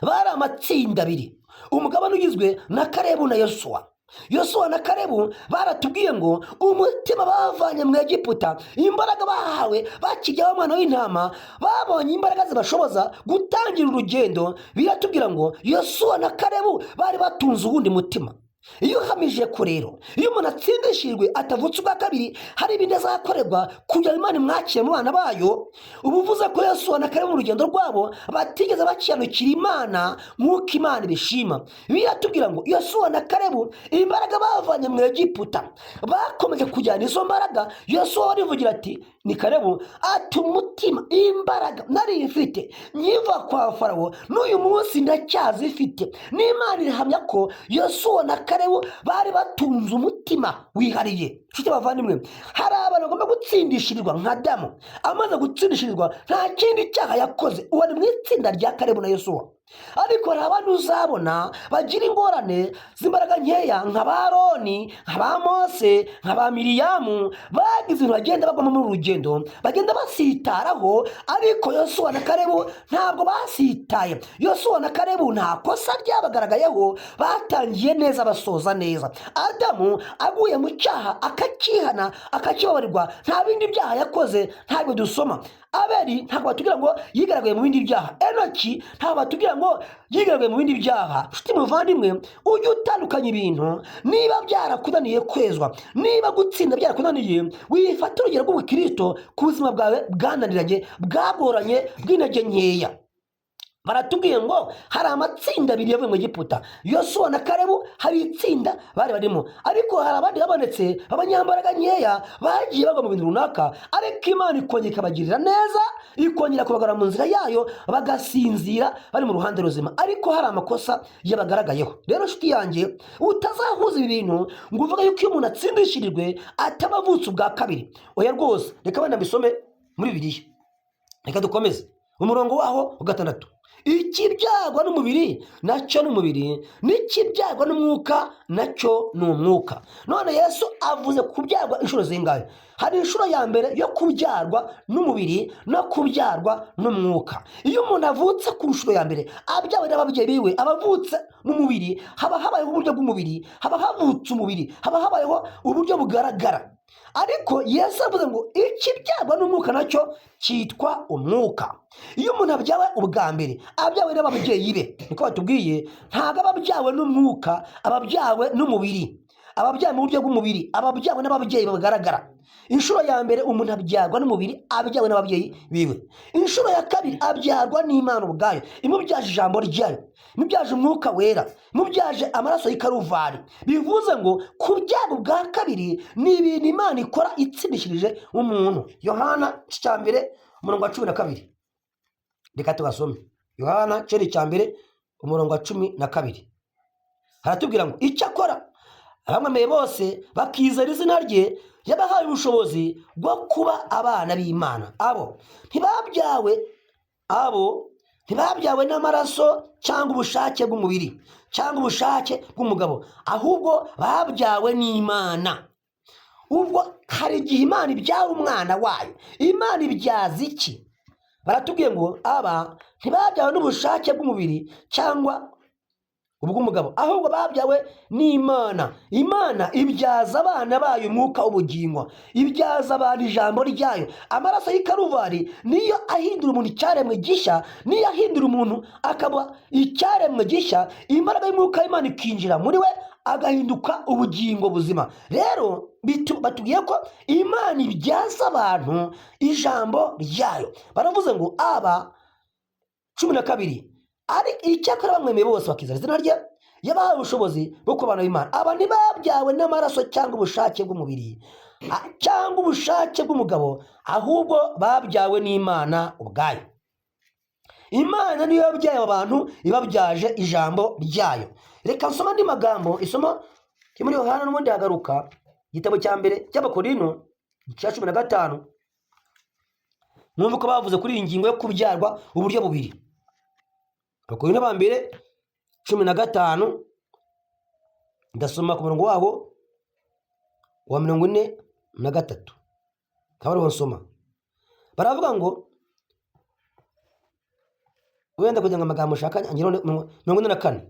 bari amatsinda abiri, umugabane ugizwe na Kalebu na Yosuwa. Yosuwa na Kalebu baratubwiye ngo umutima bavanye mu Egiputa, imbaraga bahawe bakijyaho umwana w'intama, babonye imbaraga zibashoboza gutangira urugendo. Biratubwira ngo Yosuwa na Kalebu bari batunze uwundi mutima. Iyo uhamije ko rero iyo umuntu atsindishijwe atavutse ubwa kabiri, hari ibindi azakorerwa kugira Imana imwakire mu bana bayo. Ubu uvuze ko Yosuwa na Kalebu mu rugendo rwabo batigeze bakiranukira Imana nk'uko Imana ibishima. Biratubwira ngo Yosuwa na Kalebu imbaraga bavanye mu Egiputa bakomeje kujyana izo mbaraga. Yosuwa arivugira ati ni Kalebu ati umutima, imbaraga nari mfite nyiva kwa Farawo n'uyu munsi ndacyazifite. n'Imana irahamya ko Yosuwa na Kalebu bari batunze umutima wihariye. Nshuti bavandimwe, hari abantu bagomba gutsindishirirwa nka Adamu. Amaze gutsindishirirwa nta kindi cyaha yakoze, uwo ni mu itsinda rya Kalebu na Yosuwa. ariko hari abandi uzabona bagira ingorane z'imbaraga nkeya nka ba Aroni, nka ba Mose, nka ba Miriyamu, bagize ibintu bagenda bagwamo muri uru rugendo, bagenda basitaraho, ariko Yosuwa na Kalebu ntabwo basitaye. Yosuwa na Kalebu nta kosa ryabagaragayeho, batangiye neza basoza neza. Adamu aguye mu cyaha akakihana akakibabarirwa, nta bindi byaha yakoze ntabwo dusoma. Abeli ntabwo batubwira ngo yigaragaye mu bindi byaha. Enoki ntabwo batubwira ngo yigaragaye mu bindi byaha. Nshuti muvandimwe, ujye utandukanya ibintu. Niba byarakunaniye kwezwa, niba gutsinda byarakunaniye, wifata urugero rw'ubukristo ku buzima bwawe bwananiranye, bwagoranye, bw'intege nkeya. Baratubwiye ngo hari amatsinda abiri yavuye mu Egiputa. Yosuwa na Kalebu hari itsinda bari barimo, ariko hari abandi babonetse abanyambaraga nkeya bagiye bagwa mu bintu runaka, ariko Imana ikongera ikabagirira neza, ikongera kubagarura mu nzira yayo, bagasinzira bari mu ruhande ruzima, ariko hari amakosa yabagaragayeho. Rero nshuti yanjye, utazahuza ibi bintu ngo uvuge yuko iyo umuntu atsindishirijwe ataba avutse ubwa kabiri. Oya rwose, reka wenda mbisome muri Bibiliya. Reka dukomeze umurongo waho wa 6. Ikibyagwa n'umubiri nacyo ni umubiri, n'ikibyagwa n'umwuka nacyo ni umwuka. None Yesu avuze kubyarwa inshuro zingahe? Hari inshuro ya mbere yo kubyarwa n'umubiri no kubyarwa n'umwuka. Iyo umuntu avutse ku nshuro ya mbere, abyawe n'ababyeyi biwe, abavutse mu mubiri, haba habayeho uburyo bw'umubiri, haba havutse umubiri, haba habayeho uburyo bugaragara. Ariko Yesu avuze ngo ikibyagwa n'umwuka nacyo cyitwa umwuka. Iyo umuntu abyawe ubwa mbere, abyawe n'ababyeyi be, niko batubwiye, ntabwo ababyawe n'umwuka, ababyawe n'umubiri, ababyawe mu buryo bw'umubiri, ababyawe n'ababyeyi bagaragara. Inshuro ya mbere umuntu abyarwa n'umubiri, abyawe n'ababyeyi biwe. Inshuro ya kabiri abyarwa n'Imana ubwayo, imubyaje ijambo ryayo, imubyaje umwuka wera, imubyaje amaraso y'ikaruvari. Bivuze ngo kubyarwa ubwa kabiri ni ibintu Imana ikora itsindishirije umuntu. Yohana cya mbere umurongo wa 12. Reka tugasome Yohana cya mbere umurongo wa 12. Haratubwira ngo icyakora abamwemeye bose bakizera izina rye, yabahaye ubushobozi bwo kuba abana b'Imana. Abo ntibabyawe n'amaraso cyangwa ubushake bw'umubiri cyangwa ubushake bw'umugabo, ahubwo babyawe n'Imana. Ubwo hari igihe Imana ibyara umwana wayo. Imana ibyaza iki? Baratubwiye ngo aba ntibabyawe n'ubushake bw'umubiri cyangwa ubw'umugabo, ahubwo babyawe n'Imana. Imana ibyaza abana bayo umwuka w'ubugingo, ibyaza abantu ijambo ryayo. Amaraso y'ikaruvari niyo ahindura umuntu icyaremwe gishya, niyo ahindura umuntu akaba icyaremwe gishya. Imbaraga y'umwuka w'Imana ikinjira muri we, agahinduka ubugingo buzima. Rero batubwiye ko Imana ibyaza abantu ijambo ryayo. Baravuze ngo aba 12, ari icyakora bamwemeye bose bakizera izina rye, yabahaye ubushobozi bwo kuba abana b'Imana. Aba ntibabyawe n'amaraso cyangwa ubushake bw'umubiri cyangwa ubushake bw'umugabo, ahubwo babyawe n'Imana ubwayo. Imana niyo yabyaye abantu, ibabyaje ijambo ryayo. Reka nsoma andi magambo, isomo cyo muri Yohana n'ubundi hagaruka igitabo cya mbere cy'Abakorinto cya 15. Mwumva ko bavuze kuri iyi ngingo yo kubyarwa uburyo bubiri. Abakorinto ba mbere 15, ndasoma ku murongo waho wa 43. Kabari nsoma. Baravuga ngo wenda kugira ngo amagambo ushaka ngiro 44.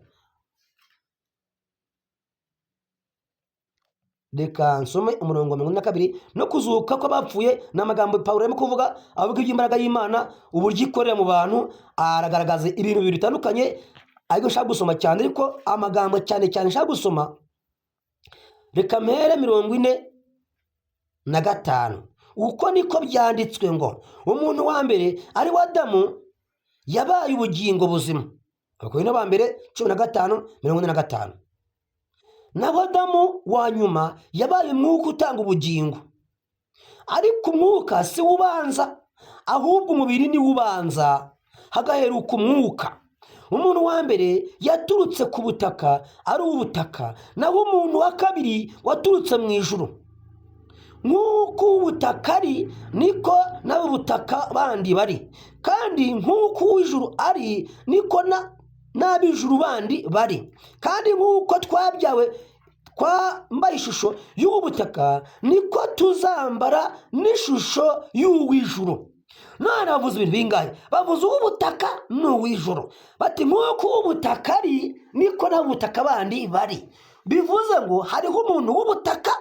Reka nsome umurongo wa 42. No kuzuka kw'abapfuye n'amagambo Pawulo arimo kuvuga, avuga iby'imbaraga y'Imana uburyo ikorera mu bantu, aragaragaza ibintu bibiri bitandukanye. Ariko nshaka gusoma cyane, ariko amagambo cyane cyane nshaka gusoma, reka mpere 45. Uko niko byanditswe ngo umuntu wa mbere ari wa Adamu yabaye ubugingo buzima. Abakorinto ba mbere 15:45. Naho Adamu wa nyuma yabaye umwuka utanga ubugingo. Ariko umwuka si ubanza, ahubwo umubiri ni ubanza, hagaheruka umwuka. Umuntu wa mbere yaturutse ku butaka, ari ubutaka, naho umuntu wa kabiri waturutse mu ijuru. Nk'uko ubutaka ari, niko n'ubutaka bandi bari, kandi nk'uko uw'ijuru ari, niko n'ab'ijuru bandi bari. Kandi nk'uko twambaye ishusho y'ubutaka, niko tuzambara n'ishusho y'uw'ijuru. None bavuze ibintu bingahe? Bavuze uw'ubutaka n'uw'ijuru. Bati nk'uko uw'ubutaka ari, niko n'ab'ubutaka bandi bari. Bivuze ngo hariho umuntu w'ubutaka,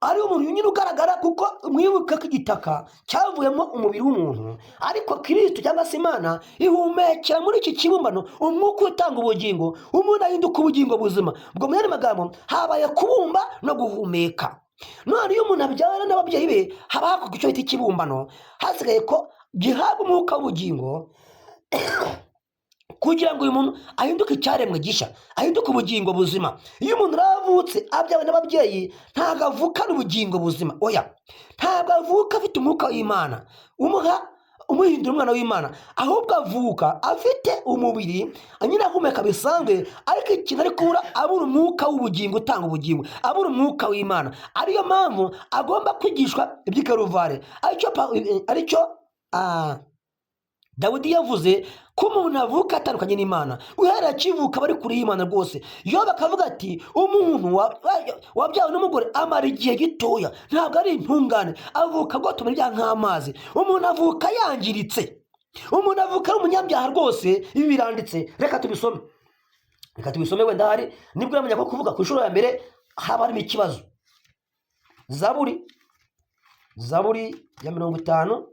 ari umuntu nyine ugaragara, kuko mwibuka ko igitaka cyavuyemo umubiri w'umuntu, ariko Kristo cyangwa se Imana ihumekera muri iki kibumbano umwuka utanga ubugingo, umuntu ahinduka ubugingo buzima. Ubwo mu yandi magambo habaye kubumba no guhumeka. None iyo umuntu abyara n'ababyeyi be, haba hakorwa icyo bita ikibumbano, hasigaye ko gihabwa umwuka w'ubugingo kugira ngo uyu muntu ahinduke icyaremwe gishya, ahinduke ubugingo buzima. Iyo umuntu aravutse abyawe n'ababyeyi, ntabwo avukana ubugingo buzima, oya, ntabwo avuka afite umwuka w'Imana umuhindura umwana w'Imana, ahubwo avuka afite umubiri nyine ahumeka bisanzwe, ariko ikintu ari kubura, abura umwuka w'ubugingo utanga ubugingo, abura umwuka w'Imana. Ariyo mpamvu agomba kwigishwa iby'ikaruvari, aricyo Dawidi yavuze ko umuntu avuka atandukanye n'Imana, uhereye akivuka bari kure y'Imana rwose. Yobu akavuga ati umuntu wabyawe n'umugore amara igihe gitoya, ntabwo ari intungane, avuka agotoma ibyaha nk'amazi. Umuntu avuka yangiritse, umuntu avuka ari umunyabyaha rwose. Ibi biranditse, reka tubisome wenda hari nibwo uramenya ko kuvuga ku inshuro ya mbere haba harimo ikibazo. Zaburi ya 51,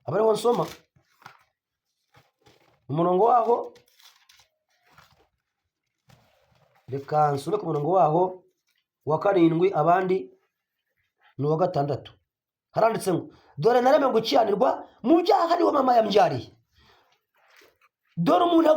abariho nsoma umurongo waho, reka nsome ku murongo waho wa 7, abandi ni uwa 6. Haranditse ngo dore naremwe gukiranirwa, mu byaha niho mama yambyariye. Dore umuntu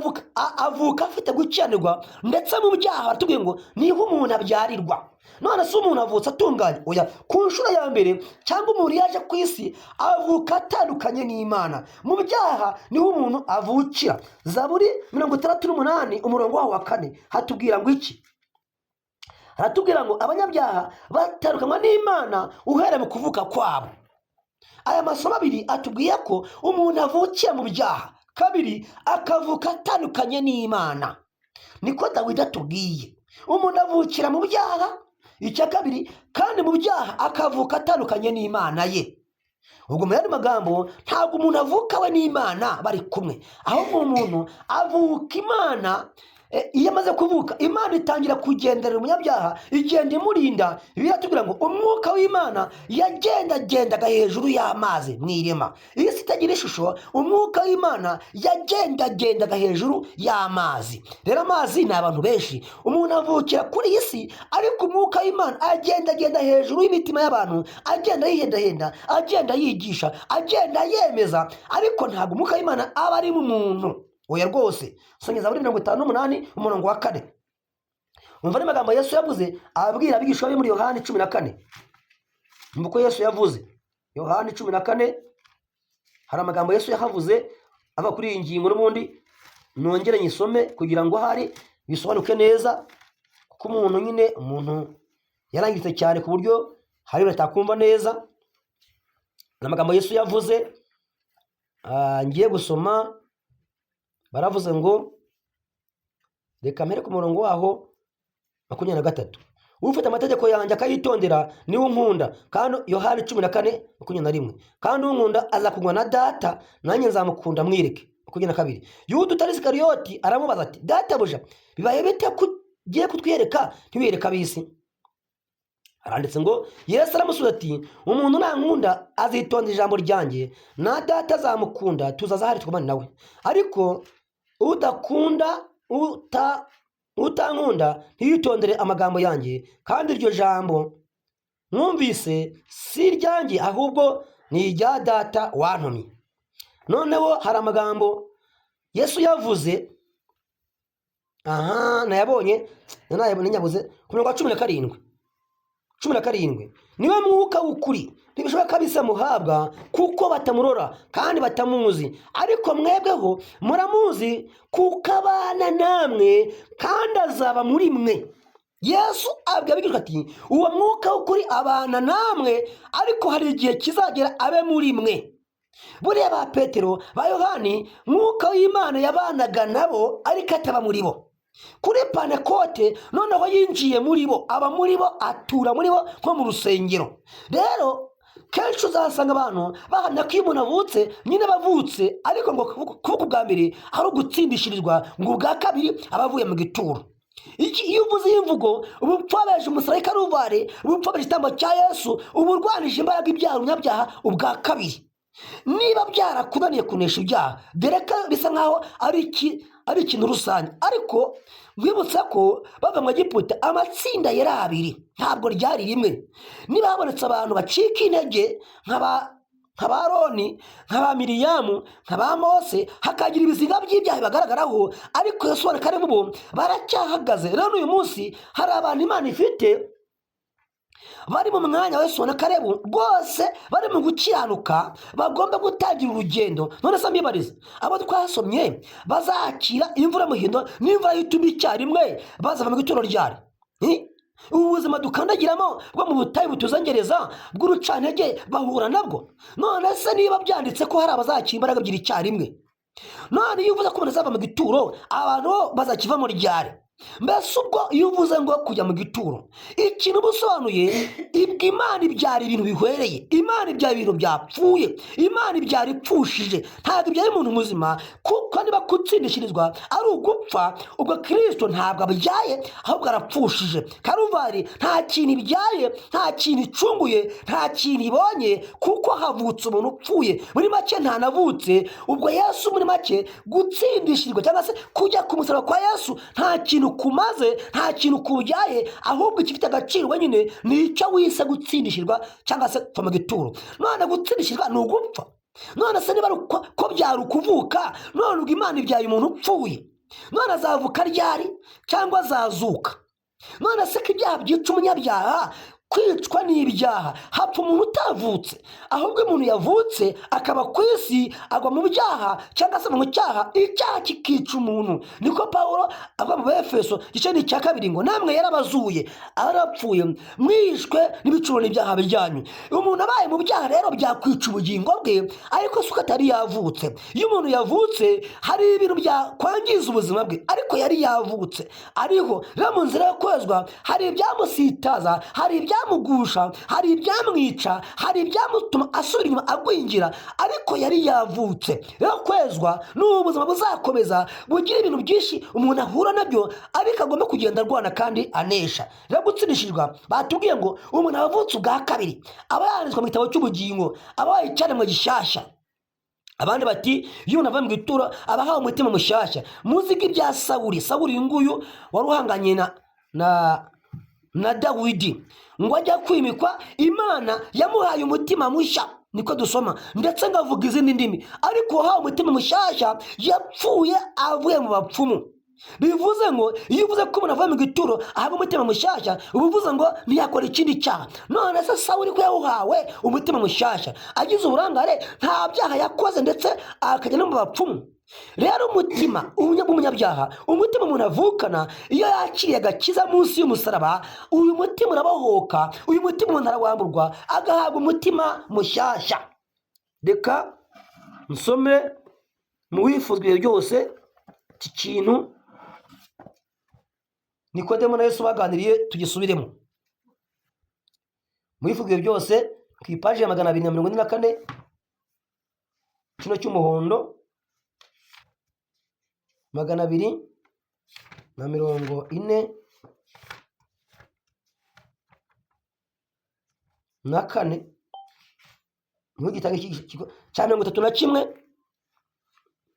avuka afite gukiranirwa, ndetse mu byaha batubwiye ngo niho umuntu abyarirwa. None si umuntu avutse atunganye, oya, ku nshuro ya mbere cyangwa umuntu yaje ku isi avuka atandukanye n'Imana. Mu byaha niho umuntu avukira. Zaburi 68 umurongo waho wa 4 hatubwira ngo iki? Haratubwira ngo abanyabyaha batandukanywa n'Imana uhereye mu kuvuka kwabo. Aya masomo abiri atubwiye ko umuntu avukiye mu byaha, kabiri akavuka atandukanye n'Imana. Niko Dawidi atubwiye, umuntu avukira mu byaha, icya kabiri kandi mu byaha akavuka atandukanye n'Imana ye. Ubwo mu yandi magambo ntabwo umuntu avuka we n'Imana bari kumwe, ahubwo umuntu avuka Imana. Iyo amaze kuvuka, Imana itangira kugenderera umunyabyaha, igenda imurinda. Biratubwira ngo umwuka w'Imana yagendagendaga hejuru y'amazi mu irema. Iyo isi itagira ishusho, umwuka w'Imana yagendagendaga hejuru y'amazi. Rero amazi ni abantu benshi. Umuntu avukira kuri iyi si, ariko umwuka w'Imana agendagenda hejuru y'imitima y'abantu, agenda yihendahenda, agenda yigisha, agenda yemeza, ariko ntabwo umwuka w'Imana aba ari mu muntu, oya rwose. Sonye Zaburi 58 umurongo wa 4. Umva n'amagambo Yesu yavuze ababwira abigishwa be muri Yohana 14. Nuko Yesu yavuze Yohana 14, hari amagambo Yesu yahavuze ava kuri iyi ngingo, n'ubundi nongere nyisome kugira ngo hari bisobanuke neza, kuko umuntu yarangiritse cyane ku buryo hari batakumva neza. N'amagambo Yesu yavuze ngiye gusoma. Baravuze ngo, reka mpere ku murongo waho 23. Ufite amategeko yanjye akayitondera niwe unkunda. Kandi Yohana 14:21. Kandi unkunda azakunywa na Data, nanjye nzamukunda mwireke. 22. Yuda utari Isikariyoti aramubaza ati, Databuja, bibaye bite kugiye kutwiyereka ntiwiyereka ab'isi? Aranditse ngo, Yesu aramusubiza ati, umuntu nankunda azitonda ijambo ryanjye, na Data azamukunda, tuzaza hari twumane nawe. Ariko utankunda ntiyitondere amagambo yanjye, kandi iryo jambo mwumvise si iryanjye, ahubwo ni irya Data wantumye. Noneho hari amagambo Yesu yavuze, nayabonye nyabuze ku mirongo 17. Niwe mwuka w'ukuri, ntibishoboka bise muhabwa kuko batamurora kandi batamuzi, ariko mwebweho muramuzi kuko abana namwe kandi azaba muri mwe. Yesu abwira abigishwa ati, uwo mwuka w'ukuri abana namwe, ariko hari igihe kizagera abe muri mwe. buriya ba Petero ba Yohani mwuka w'Imana yabanaga nabo ariko ataba muri bo. Kuri Pantekote noneho yinjiye muri bo, aba muri bo, atura muri bo nko mu rusengero. Rero kenshi uzasanga abantu bahamya ko iyo umuntu avutse nyine bavutse, ariko ngo kuvuga ubwa mbere ari ugutsindishirizwa, ngo ubwa kabiri aba avuye mu gituro. Iyo uvuze iyi mvugo uba upfabeje umusaraba w'i Karuvali, uba upfabeje igitambo cya Yesu, uba urwanije imbaraga ibyaha umunyabyaha ubwa kabiri. Niba byarakunaniye kunesha ibyaha, dore ko bisa nkaho ari ikintu rusange. Ariko mwibutsa ko bava mu Egiputa amatsinda yari abiri, ntabwo ryari rimwe. Niba habonetse abantu bacika intege nk'aba Aroni, nk'aba Miriyamu, nk'aba Mose, hakagira ibizinga by'ibyaha bibagaragaraho, ariko Yesu na Kalebu bo baracyahagaze. Rero uyu munsi hari abantu Imana ifite bari mu mwanya wa Yesu na Kalebu, rwose bari mu gukiranuka, bagomba gutangira urugendo. None se mbibariza, abo twasomye bazakira imvura muhindo n'imvura y'itumi icyarimwe, bazava mu gituro ryari? Ubu buzima dukandagiramo bwo mu butayu butuzangereza bw'urucantege bahura nabwo. None se niba byanditse ko hari abazakira imbaraga ebyiri icyarimwe, none iyo uvuze ko umuntu azava mu gituro, abantu bazakivamo ryari? Mbese ubwo iyo uvuze ngo kujya mu gituro, ikintu busobanuye ibwo Imana ibyara ibintu bihwereye, Imana ibyara ibintu byapfuye, Imana ibyara ipfushije, ntabwo ibyara umuntu muzima. Kuko niba gutsindishirizwa ari ugupfa, ubwo Kristo ntabwo abyaye, ahubwo arapfushije. Karuvali nta kintu ibyaye, nta kintu icunguye, nta kintu ibonye, kuko havutse umuntu upfuye. Muri make ntanavutse. Ubwo Yesu muri make gutsindishirizwa cyangwa se kujya ku musaraba kwa Yesu nta kintu kumaze, nta kintu kubyaye, ahubwo ikifite agaciro wenyine ni icyo wise gutsindishirwa cyangwa se kuva mu gituro. None gutsindishirwa ni ugupfa. None se niba ko byari ukuvuka, none ubwo Imana ibyaye umuntu upfuye, none azavuka ryari cyangwa azazuka? None se ko ibyaha byica umunyabyaha, kwicwa n'ibyaha, hapfa umuntu utavutse, ahubwo umuntu yavutse akaba ku isi agwa mu byaha cyangwa se mu cyaha, icyaha kikica umuntu. Niko Pawulo avuga mu Efeso igice cya 2 ngo namwe yarabazuye, arapfuye, mwishwe n'ibicuro n'ibyaha bijyanyu. Umuntu abaye mu byaha rero byakwica ubugingo bwe, ariko suko atari yavutse. Iyo umuntu yavutse hari ibintu byakwangiza ubuzima bwe, ariko yari yavutse ariho. Rero mu nzira yo kwezwa hari ibyamusitaza, hari ibyamugusha, hari ibyamwica, hari ibyamutuma asubira inyuma agwingira, ariko yari yavutse. Rero kwezwa ni ubuzima buzakomeza bugira ibintu byinshi umuntu ahura nabyo, ariko agomba kugenda arwana kandi anesha. Rero gutsindishirwa batubwiye ngo umuntu avutse ubwa kabiri aba yanditswe mu gitabo cy'ubugingo, aba yicyaremwe gishyashya. Abandi bati iyo umuntu ava mu gituro aba ahawe umutima mushyashya. Muziga ibya Sawuli. Sawuli uyu nguyu wari uhanganye na Dawidi, ngo ajya kwimikwa, Imana yamuhaye umutima mushya, niko dusoma, ndetse ngavuga izindi ndimi. Ariko uhawe umutima mushyashya yapfuye avuye mu bapfumu. Bivuze ngo iyo uvuze ko umuntu avuye mu gituro ahabwa umutima mushyashya, ubuvuze ngo ntiyakora ikindi cyaha. None se Sawuli ko yawuhawe umutima mushyashya, agize uburangare, nta byaha yakoze, ndetse akajya no mu bapfumu. Rero umutima w'umunyabyaha, umutima umuntu avukana iyo yakiriye agakiza munsi y'umusaraba, uyu mutima urabohoka, uyu mutima umuntu arawamburwa agahabwa umutima mushyashya. Reka nsome mu wifuzwa ibihe byose iki kintu Nikodemo na Yesu baganiriye, tugisubiremo. Mu wifuzwa ibihe byose ku ipaji ya 244 kino cy'umuhondo, 244 mu gitabo cya 31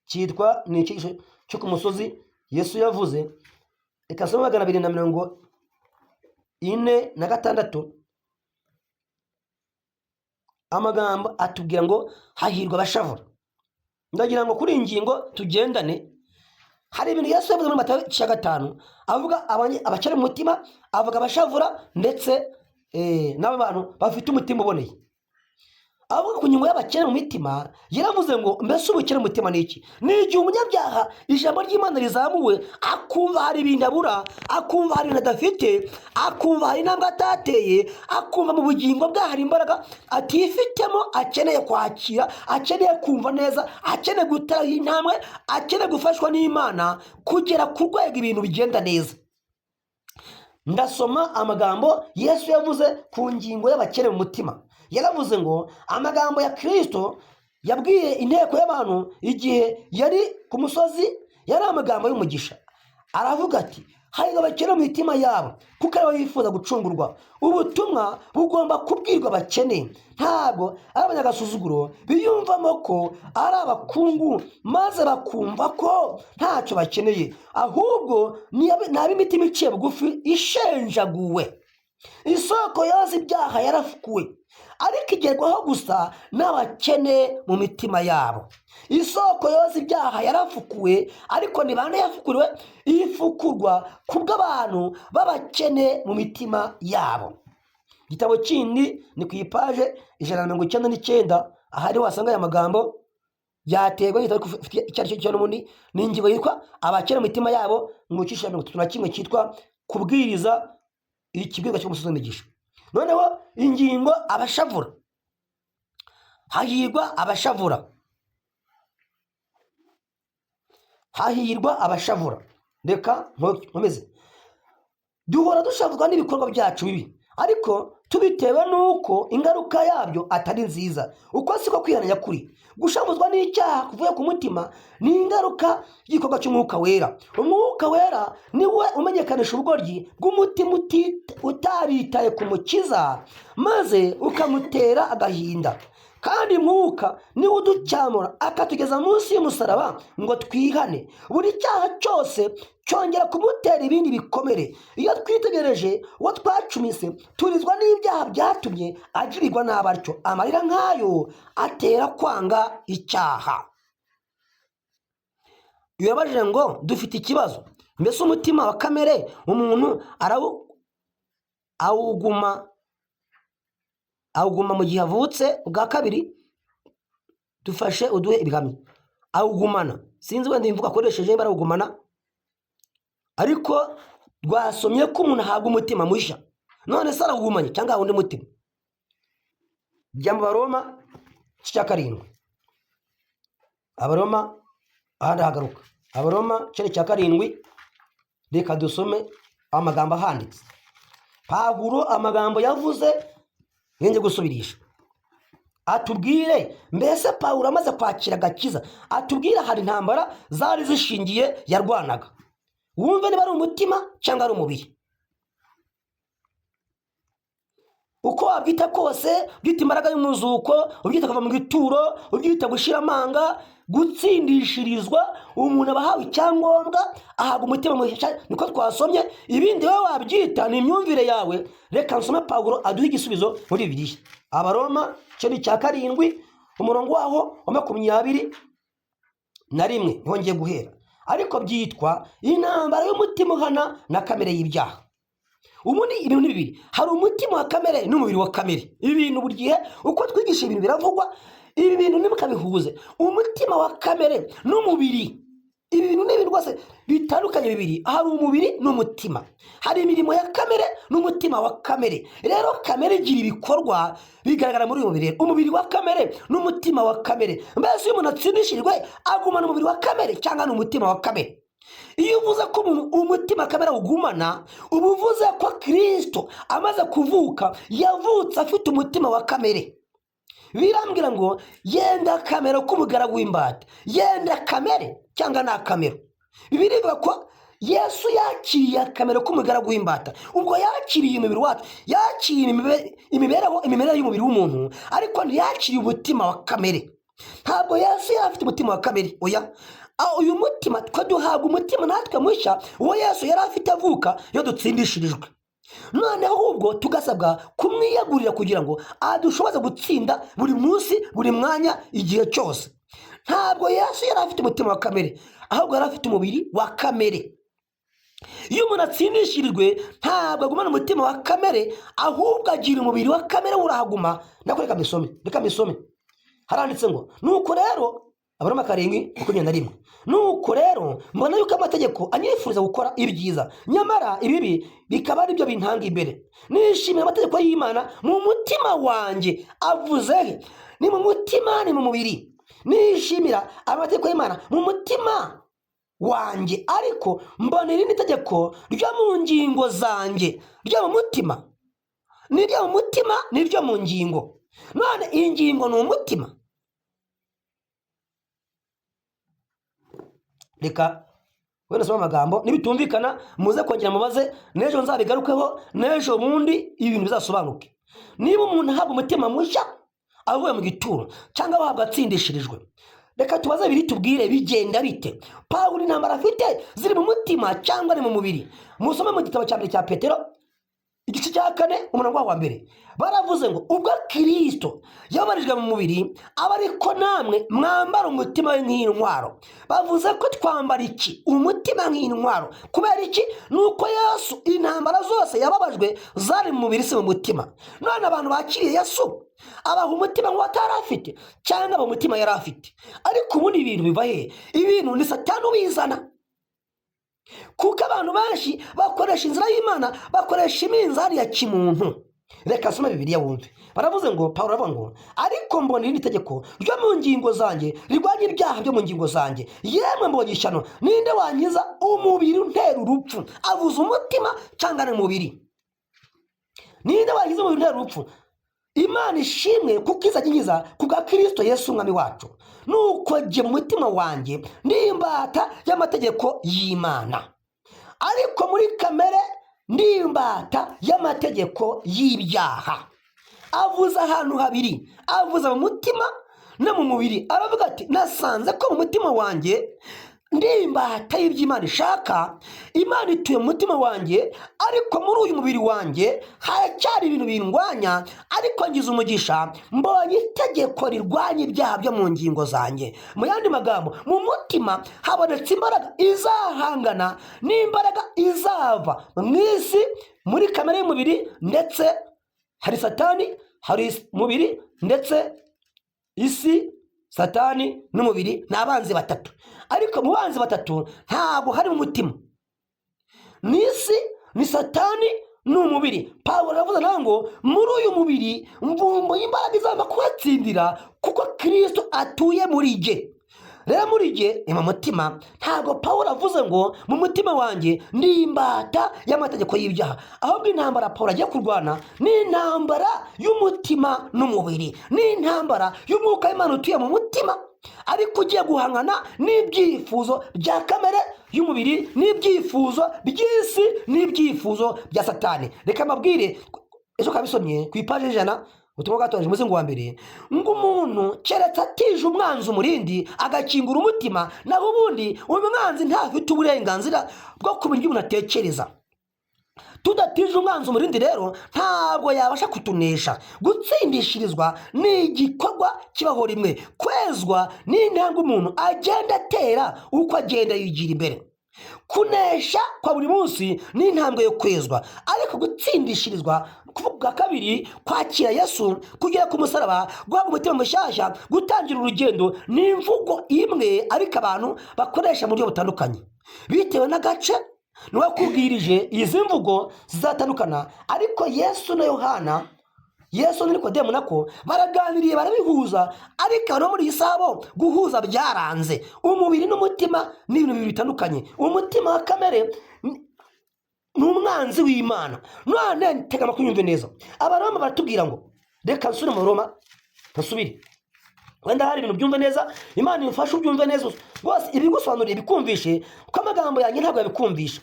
cyitwa ni icyigisho cyo ku musozi Yesu yavuze. Reka soma 246 amagambo atubwira ngo hahirwa abashavura. Ndagira ngo kuri ingingo tugendane. Hari ibintu Yesu yavuze muri Matayo 5 avuga abakene mu mutima, avuga abashavura, ndetse n'abo bantu bafite umutima uboneye. avuga ku ngingo y'abakene mu mitima, yaravuze ngo mbese ubukene mu mutima ni iki? Ni igihe umunyabyaha ijambo ry'Imana rizamuwe akumva hari ibintu abura, akumva hari ibintu adafite, akumva hari intambwe atateye, akumva mu bugingo bwe hari imbaraga atifitemo, akeneye kwakira, akeneye kumva neza, akeneye gutera intambwe, akeneye gufashwa n'Imana kugera ku rwego ibintu bigenda neza. Ndasoma amagambo Yesu yavuze ku ngingo y'abakene mu mutima. Yaravuze ngo amagambo ya Kristo yabwiye inteko y'abantu igihe yari ku musozi yari amagambo y'umugisha. Aravuga ati hahirwa abakene mu mitima yabo kuko aribo bifuza gucungurwa. Ubutumwa bugomba kubwirwa abakene, ntabwo ari abanyagasuzuguro biyumvamo ko ari abakungu maze bakumva ko ntacyo bakeneye, ahubwo ni ab'imitima iciye bugufi ishenjaguwe. Isoko yoza ibyaha yarafukuwe, ariko igerwaho gusa n'abakene mu mitima yabo. Isoko yoza ibyaha yarafukuwe, ariko ni bande yafukuriwe? Ifukurwa kubw'abantu b'abakene mu mitima yabo. Igitabo kindi ni ku ipaje 199, ahari wasanga aya magambo yaterwa icyo cyo n'ubundi ni ingingo yitwa abakene mu mitima yabo, mu gice 31 cyitwa kubwiriza ikibwirwa cy'umusozi w'imigisha. Noneho ingingo abashavura. Hahirwa abashavura. Hahirwa abashavura. Reka nkomeze. Duhora dushavuzwa n'ibikorwa byacu bibi, ariko tubitewe nuko ingaruka yabyo atari nziza. Uko siko kwihana nyakuri. Gushavuzwa n'icyaha kuvuye ku mutima ni ingaruka y'igikorwa cy'Umwuka Wera. Umwuka Wera niwe umenyekanisha ubugoryi bw'umutima utaritaye ku Mukiza, maze ukamutera agahinda. Kandi Mwuka niwe uducyamura akatugeza munsi y'umusaraba ngo twihane. Buri cyaha cyose cyongera kumutera ibindi bikomere. Iyo twitegereje uwo twacumise, turizwa n'ibyaha byatumye agirirwa nabi atyo. Amarira nk'ayo atera kwanga icyaha. Yabajije ngo dufite ikibazo. Mbese umutima wa kamere umuntu awuguma mu gihe avutse ubwa kabiri? Dufashe uduhe ibihamya. Awugumana, sinzi wenda imvugo akoresheje barawugumana, ariko rwasomye ko umuntu ahabwa umutima mushya. None se arawugumanye cyangwa undi mutima? Jya mu Baroma 7. Abaroma ahandi hagaruka. Abaroma 7. Reka dusome amagambo ahanditse. Pawulo amagambo yavuze ngenje gusubirisha. Atubwire mbese Pawulo amaze kwakira agakiza, atubwire hari intambara zari zishingiye yarwanaga. Wumve niba ari umutima cyangwa ari umubiri. Uko wabyita kose, ubyita imbaraga y'umuzuko, ubyita kuva mu gituro, ubyita gushira amanga, gutsindishirizwa, umuntu abahawe icyangombwa, ahabwa umutima mushya, niko twasomye. Ibindi wowe wabyita ni imyumvire yawe. Reka nsome Pawulo aduha igisubizo muri Bibiliya. Abaroma 7 umurongo waho wa 21 niho ngiye guhera. Ariko byitwa intambara y'umutima uhana na kamere y'ibyaha. Ubundi ibintu ni bibiri. Hari umutima wa kamere n'umubiri wa kamere. Ibintu buri gihe uko twigisha ibintu biravugwa, ibi bintu ntimukabihuze. Umutima wa kamere n'umubiri, ibi bintu n'ibintu rwose bitandukanye bibiri. Hari umubiri n'umutima. Hari imirimo ya kamere n'umutima wa kamere. Rero kamere igira ibikorwa bigaragara muri uyu mubiri. Umubiri wa kamere n'umutima wa kamere. Mbese iyo umuntu atsindishijwe agumana umubiri wa kamere cyangwa n'umutima wa kamere? Iyo uvuze ko umutima kamere ugumana, uba uvuze ko Kristo amaze kuvuka yavutse afite umutima wa kamere. Birambwira ngo yenda kamere k'umugaragu w'imbata. Yenda kamere cyangwa na kamere. Birivuga ko Yesu yakiriye kamere k'umugaragu w'imbata. Ubwo yakiriye umubiri wacu, yakiriye imibereho y'umubiri w'umuntu, ariko ntiyakiriye umutima wa kamere. Ntabwo Yesu yari afite umutima wa kamere. Oya. Uyu mutima twe duhabwa umutima natwe mushya uwo Yesu yari afite avuka iyo dutsindishirijwe. Noneho ahubwo tugasabwa kumwiyagurira kugira ngo adushoboze gutsinda buri munsi, buri mwanya, igihe cyose. Ntabwo Yesu yari afite umutima wa kamere, ahubwo yari afite umubiri wa kamere. iyo umuntu atsindishirijwe ntabwo agumana umutima wa kamere, ahubwo agira umubiri wa kamere urahaguma. nako reka mbisome haranditse ngo nuko rero Abaroma 7:21, nuko rero mbona yuko amategeko anyifuriza gukora ibyiza, nyamara ibibi bikaba ari byo bintanga imbere. Nishimira amategeko y'Imana mu mutima wanjye. Avuze ni mu mutima, ni mu mubiri. Nishimira amategeko y'Imana mu mutima wanjye, ariko mbona irindi tegeko ryo mu ngingo zanjye, ryo mu mutima, n'iryo mu mutima n'iryo mu ngingo. None iyi ngingo ni umutima. Reka wenda soma amagambo, nibitumvikana muze kongera mubaze, n'ejo nzabigarukeho, n'ejo bundi ibintu bizasobanuke. Niba umuntu ahabwa umutima mushya avuye mu gituro cyangwa ahabwa atsindishirijwe, reka tubaze biri tubwire bigenda bite. Pawulo intambara afite ziri mu mutima cyangwa ni mu mubiri? Musome mu gitabo cya mbere cya Petero igice cya 4 umurongo wa mbere. Baravuze ngo ubwo Kristo yabarijwe mu mubiri, aba ariko namwe mwambara umutima we nk'intwaro. Bavuze ko twambara iki? Umutima nk'intwaro. Kubera iki? Nuko Yesu intambara zose yababajwe zari mu mubiri, si mu mutima. None abantu bakiriye Yesu abaha umutima nk'uwatari afite cyangwa aba umutima yari afite. Ariko ubundi ibintu biva he? Ibintu ni Satani ubizana, kuko abantu benshi bakoresha inzira y'Imana, bakoresha iminzani ya kimuntu. Reka soma Bibiliya wumve. Baravuze ngo, Pawulo aravuga ngo ariko mbona irindi tegeko ryo mu ngingo zanjye rirwanya ibyaha byo mu ngingo zanjye. Yemwe mbonye ishyano, ninde wankiza umubiri untera urupfu? Avuze umutima cyangwa ni umubiri? Ninde wankiza umubiri untera urupfu? Imana ishimwe kuko izaginyiza kubwa Kristo Yesu umwami wacu. Nuko jye mu mutima wanjye ndi imbata y'amategeko y'Imana, ariko muri kamere ndi imbata y'amategeko y'ibyaha. Avuze ahantu habiri, avuze mu mutima no mu mubiri. Aravuga ati nasanze ko mu mutima wanjye ndi imbata y'Imana ishaka. Imana ituye mu mutima wanjye, ariko muri uyu mubiri wanjye haracyari ibintu bindwanya. Ariko ngize umugisha, mbonye itegeko rirwanya ibyaha byo mu ngingo zanjye. Mu yandi magambo, mu mutima habonetse imbaraga izahangana n'imbaraga izava mu isi, muri kamere y'umubiri, ndetse hari Satani, hari mubiri, ndetse isi, Satani n'umubiri ni abanzi batatu. Ariko mu banzi batatu ntabwo hari mu mutima. Ni isi, ni Satani n'umubiri. Pawulo aravuga nawe ngo muri uyu mubiri mvumbo y'imbaraga izamba kuhatsindira, kuko Kristo atuye muri jye. Rero muri jye ni mu mutima. Ntabwo Pawulo avuze ngo mu mutima wanjye ndi imbata y'amategeko y'ibyaha, ahubwo intambara Pawulo agiye kurwana ni intambara y'umutima n'umubiri, ni intambara y'umwuka w'Imana utuye mu mutima, ariko ugiye guhangana n'ibyifuzo bya kamere y'umubiri, n'ibyifuzo by'isi, n'ibyifuzo bya Satani. Reka mbabwire, ejo kabisomye ku ipaje 100 ubutumwa bwatoje muzingo wa mbere, ngo umuntu keretse atije umwanzi umurindi agakingura umutima, naho ubundi umwanzi ntafite uburenganzira bwo kumenya ibyo umuntu atekereza. Tudatije umwanzi umurindi rero ntabwo yabasha kutunesha. Gutsindishirizwa ni igikorwa kibaho rimwe. Kwezwa ni intambwe umuntu agenda atera uko agenda yigira imbere. Kunesha kwa buri munsi ni intambwe yo kwezwa, ariko gutsindishirizwa kuvuga kabiri, kwakira Yesu, kugera ku musaraba, guhabwa umutima mushyashya, gutangira urugendo, ni imvugo imwe, ariko abantu bakoresha mu buryo butandukanye bitewe n'agace niwe kubwirije. Izi mvugo zizatandukana, ariko Yesu na Yohana, Yesu na Nikodemu nako baraganiriye, barabihuza. Ariko no muri Isabo guhuza byaranze. Umubiri n'umutima ni ibintu bibiri bitandukanye. Umutima wa kamere ni umwanzi w'Imana. None tega amakuru yumve neza. Abaroma baratubwira ngo, reka nsubire mu Roma, nsubire wenda hari ibintu byumve neza, Imana imfashe ubyumve neza rwose, ibigusobanuriye bikumvishe, kuko amagambo yanjye ntabwo yabikumvisha.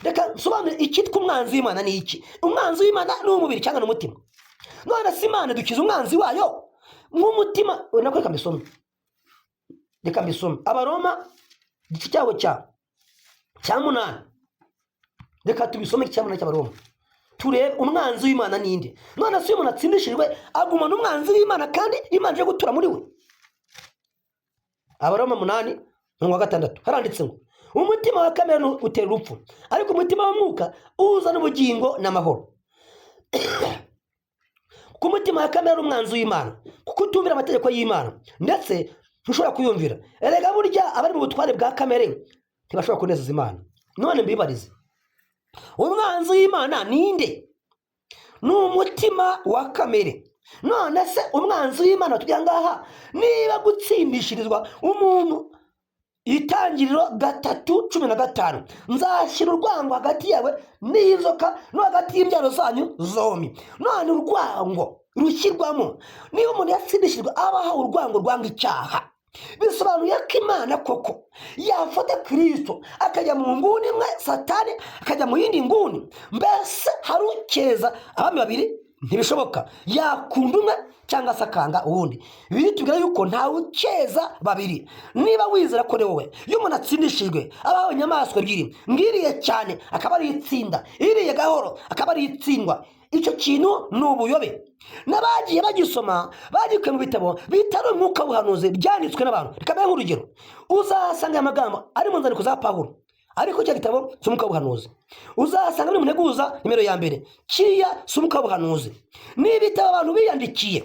Reka nsobanure icyitwa umwanzi w'Imana ni iki. Umwanzi w'Imana ni umubiri cyangwa n'umutima. None si Imana dukiza umwanzi wayo nk'umutima. Nako reka mbisome Abaroma igice cyabo cya 8. Reka tubisome igice cya 8 cy'Abaroma, turebe umwanzi w'Imana ninde. None si umuntu atsindishijwe agumana umwanzi w'Imana kandi Imana ije gutura muri we. Abaroma 8:6 haranditse ngo umutima wa kamere utera urupfu, ariko umutima w'umwuka uzana ubugingo n'amahoro. Ku mutima wa kamere umwanzi w'Imana, kuko utumvira amategeko y'Imana ndetse ntushobora kuyumvira. Erega burya abari mu butware bwa kamere ntibashobora kunezeza Imana. None mbibarize, umwanzi w'Imana ninde? Ni umutima wa kamere. None se umwanzi w'Imana tujya ngaha, niba gutsindishirizwa umuntu Itangiriro 3:15, nzashyira urwango hagati yawe n'inzoka no hagati y'imbyaro zanyu zombi. None urwango rushyirwamo niba umuntu yatsindishijwe abaho urwango rwanga icyaha, bisobanuye ko Imana koko yafata Kristo akajya mu nguni imwe, Satani akajya mu yindi nguni. Mbese hari ukeza abami babiri? Ntibishoboka. Yakunda umwe cyangwa se akanga uwundi. Biri tubwira yuko ntawe ukeza babiri. Niba wizera ko wowe iyo umuntu atsindishijwe abaho inyamaswa ebyiri, ngiriye cyane akaba ari itsinda, iriye gahoro akaba ari itsindwa, icyo kintu ni ubuyobe. N'abagiye bagisoma bagikuye mu bitabo bitari umwuka w'ubuhanuzi byanditswe n'abantu. Reka mbe nk'urugero, uzasanga amagambo ari mu nzandiko za Pawulo, ariko cya gitabo cy'umwuka w'ubuhanuzi uzasanga muri Munteguza nimero ya mbere, kiriya si umwuka w'ubuhanuzi, ni ibitabo abantu biyandikiye.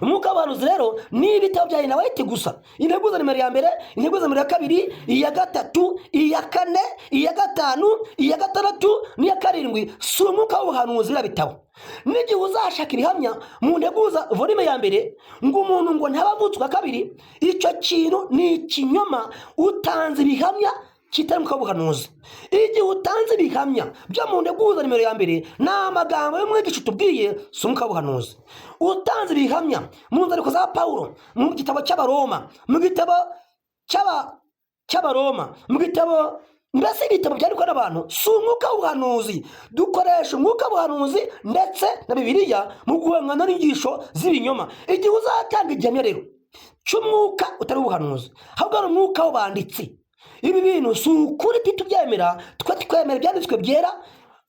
Umwuka w'ubuhanuzi rero ni ibitabo bya Ellen White gusa. Integuza nimero ya mbere, integuza nimero ya kabiri, iya gatatu, iya kane, iya gatanu, iya gatandatu n'iya karindwi si umwuka w'ubuhanuzi. Iriya bitabo n'igihe uzashaka ibihamya mu Nteguza volume ya mbere ngo umuntu ngo ntabavutswa kabiri, icyo kintu ni ikinyoma. Utanze ibihamya kitari umwuka w'ubuhanuzi. Igihe utanze ibihamya byo mu Nteguza nimero ya mbere ni amagambo y'umwigisha utubwiye, si umwuka w'ubuhanuzi. Utanze ibihamya mu nzandiko za Pawulo, mu gitabo cy'Abaroma, mu gitabo cy'Abaroma, mu gitabo, mbese ibitabo byandikwa n'abantu, si umwuka w'ubuhanuzi. Dukoresha umwuka w'ubuhanuzi ndetse na Bibiliya mu guhangana n'inyigisho z'ibinyoma. Igihe uzatanga igihamya rero cy'umwuka utari ubuhanuzi, ahubwo ari umwuka w'abanditsi, ibi bintu si ukuri tubyemera. Twe twemera ibyanditswe byera,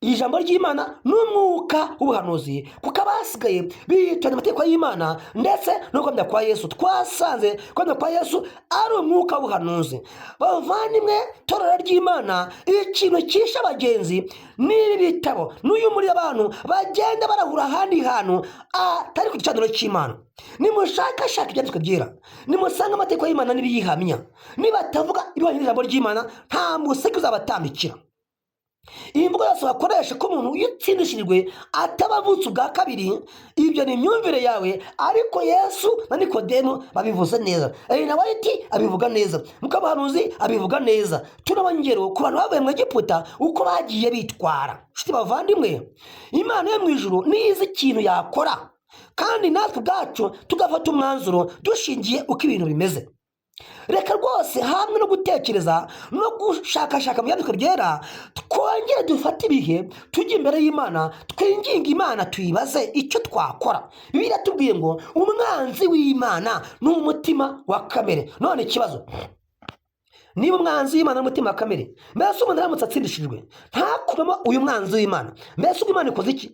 ijambo ry'Imana n'umwuka w'ubuhanuzi, kuko abasigaye bitonda amategeko y'Imana ndetse no kwemera kwa Yesu. Twasanze kwemera kwa Yesu ari umwuka w'ubuhanuzi. Bavandimwe, torero ry'Imana, ikintu cyishe abagenzi n'ibi bitabo n'uyu muri abantu bagenda barahura ahandi hantu atari ku gicaniro cy'Imana. Nimushakashaka ibyanditswe byera, nimusanga amategeko y'Imana n'ibiyihamya. Nibatavuga ibihwanye n'ijambo ry'Imana, nta museke uzabatambikira. Iyi mvugo yose wakoresha ko umuntu iyo utsindishirijwe atabavutse ubwa kabiri, ibyo ni imyumvire yawe, ariko Yesu na Nikodemo babivuze neza, Ellen White abivuga neza, Mukabuhanuzi abivuga neza. Turabona ingero ku bantu bavuye mu Egiputa uko bagiye bitwara. Nshuti bavandimwe, Imana yo mu ijuru nizi ikintu yakora, kandi natwe ubwacu tugafata umwanzuro dushingiye uko ibintu bimeze. Reka rwose hamwe no gutekereza no gushakashaka mu byanditswe byera, twongere dufate ibihe tujye imbere y'Imana, twinginge Imana tuyibaze icyo twakora. Bibiliya tubwiye ngo umwanzi w'Imana ni umutima wa kamere. None ikibazo, niba umwanzi w'Imana n'umutima wa kamere, mbese umuntu aramutse atsindishijwe ntakuremo uyu mwanzi w'Imana, mbese ubwo Imana ikoze iki?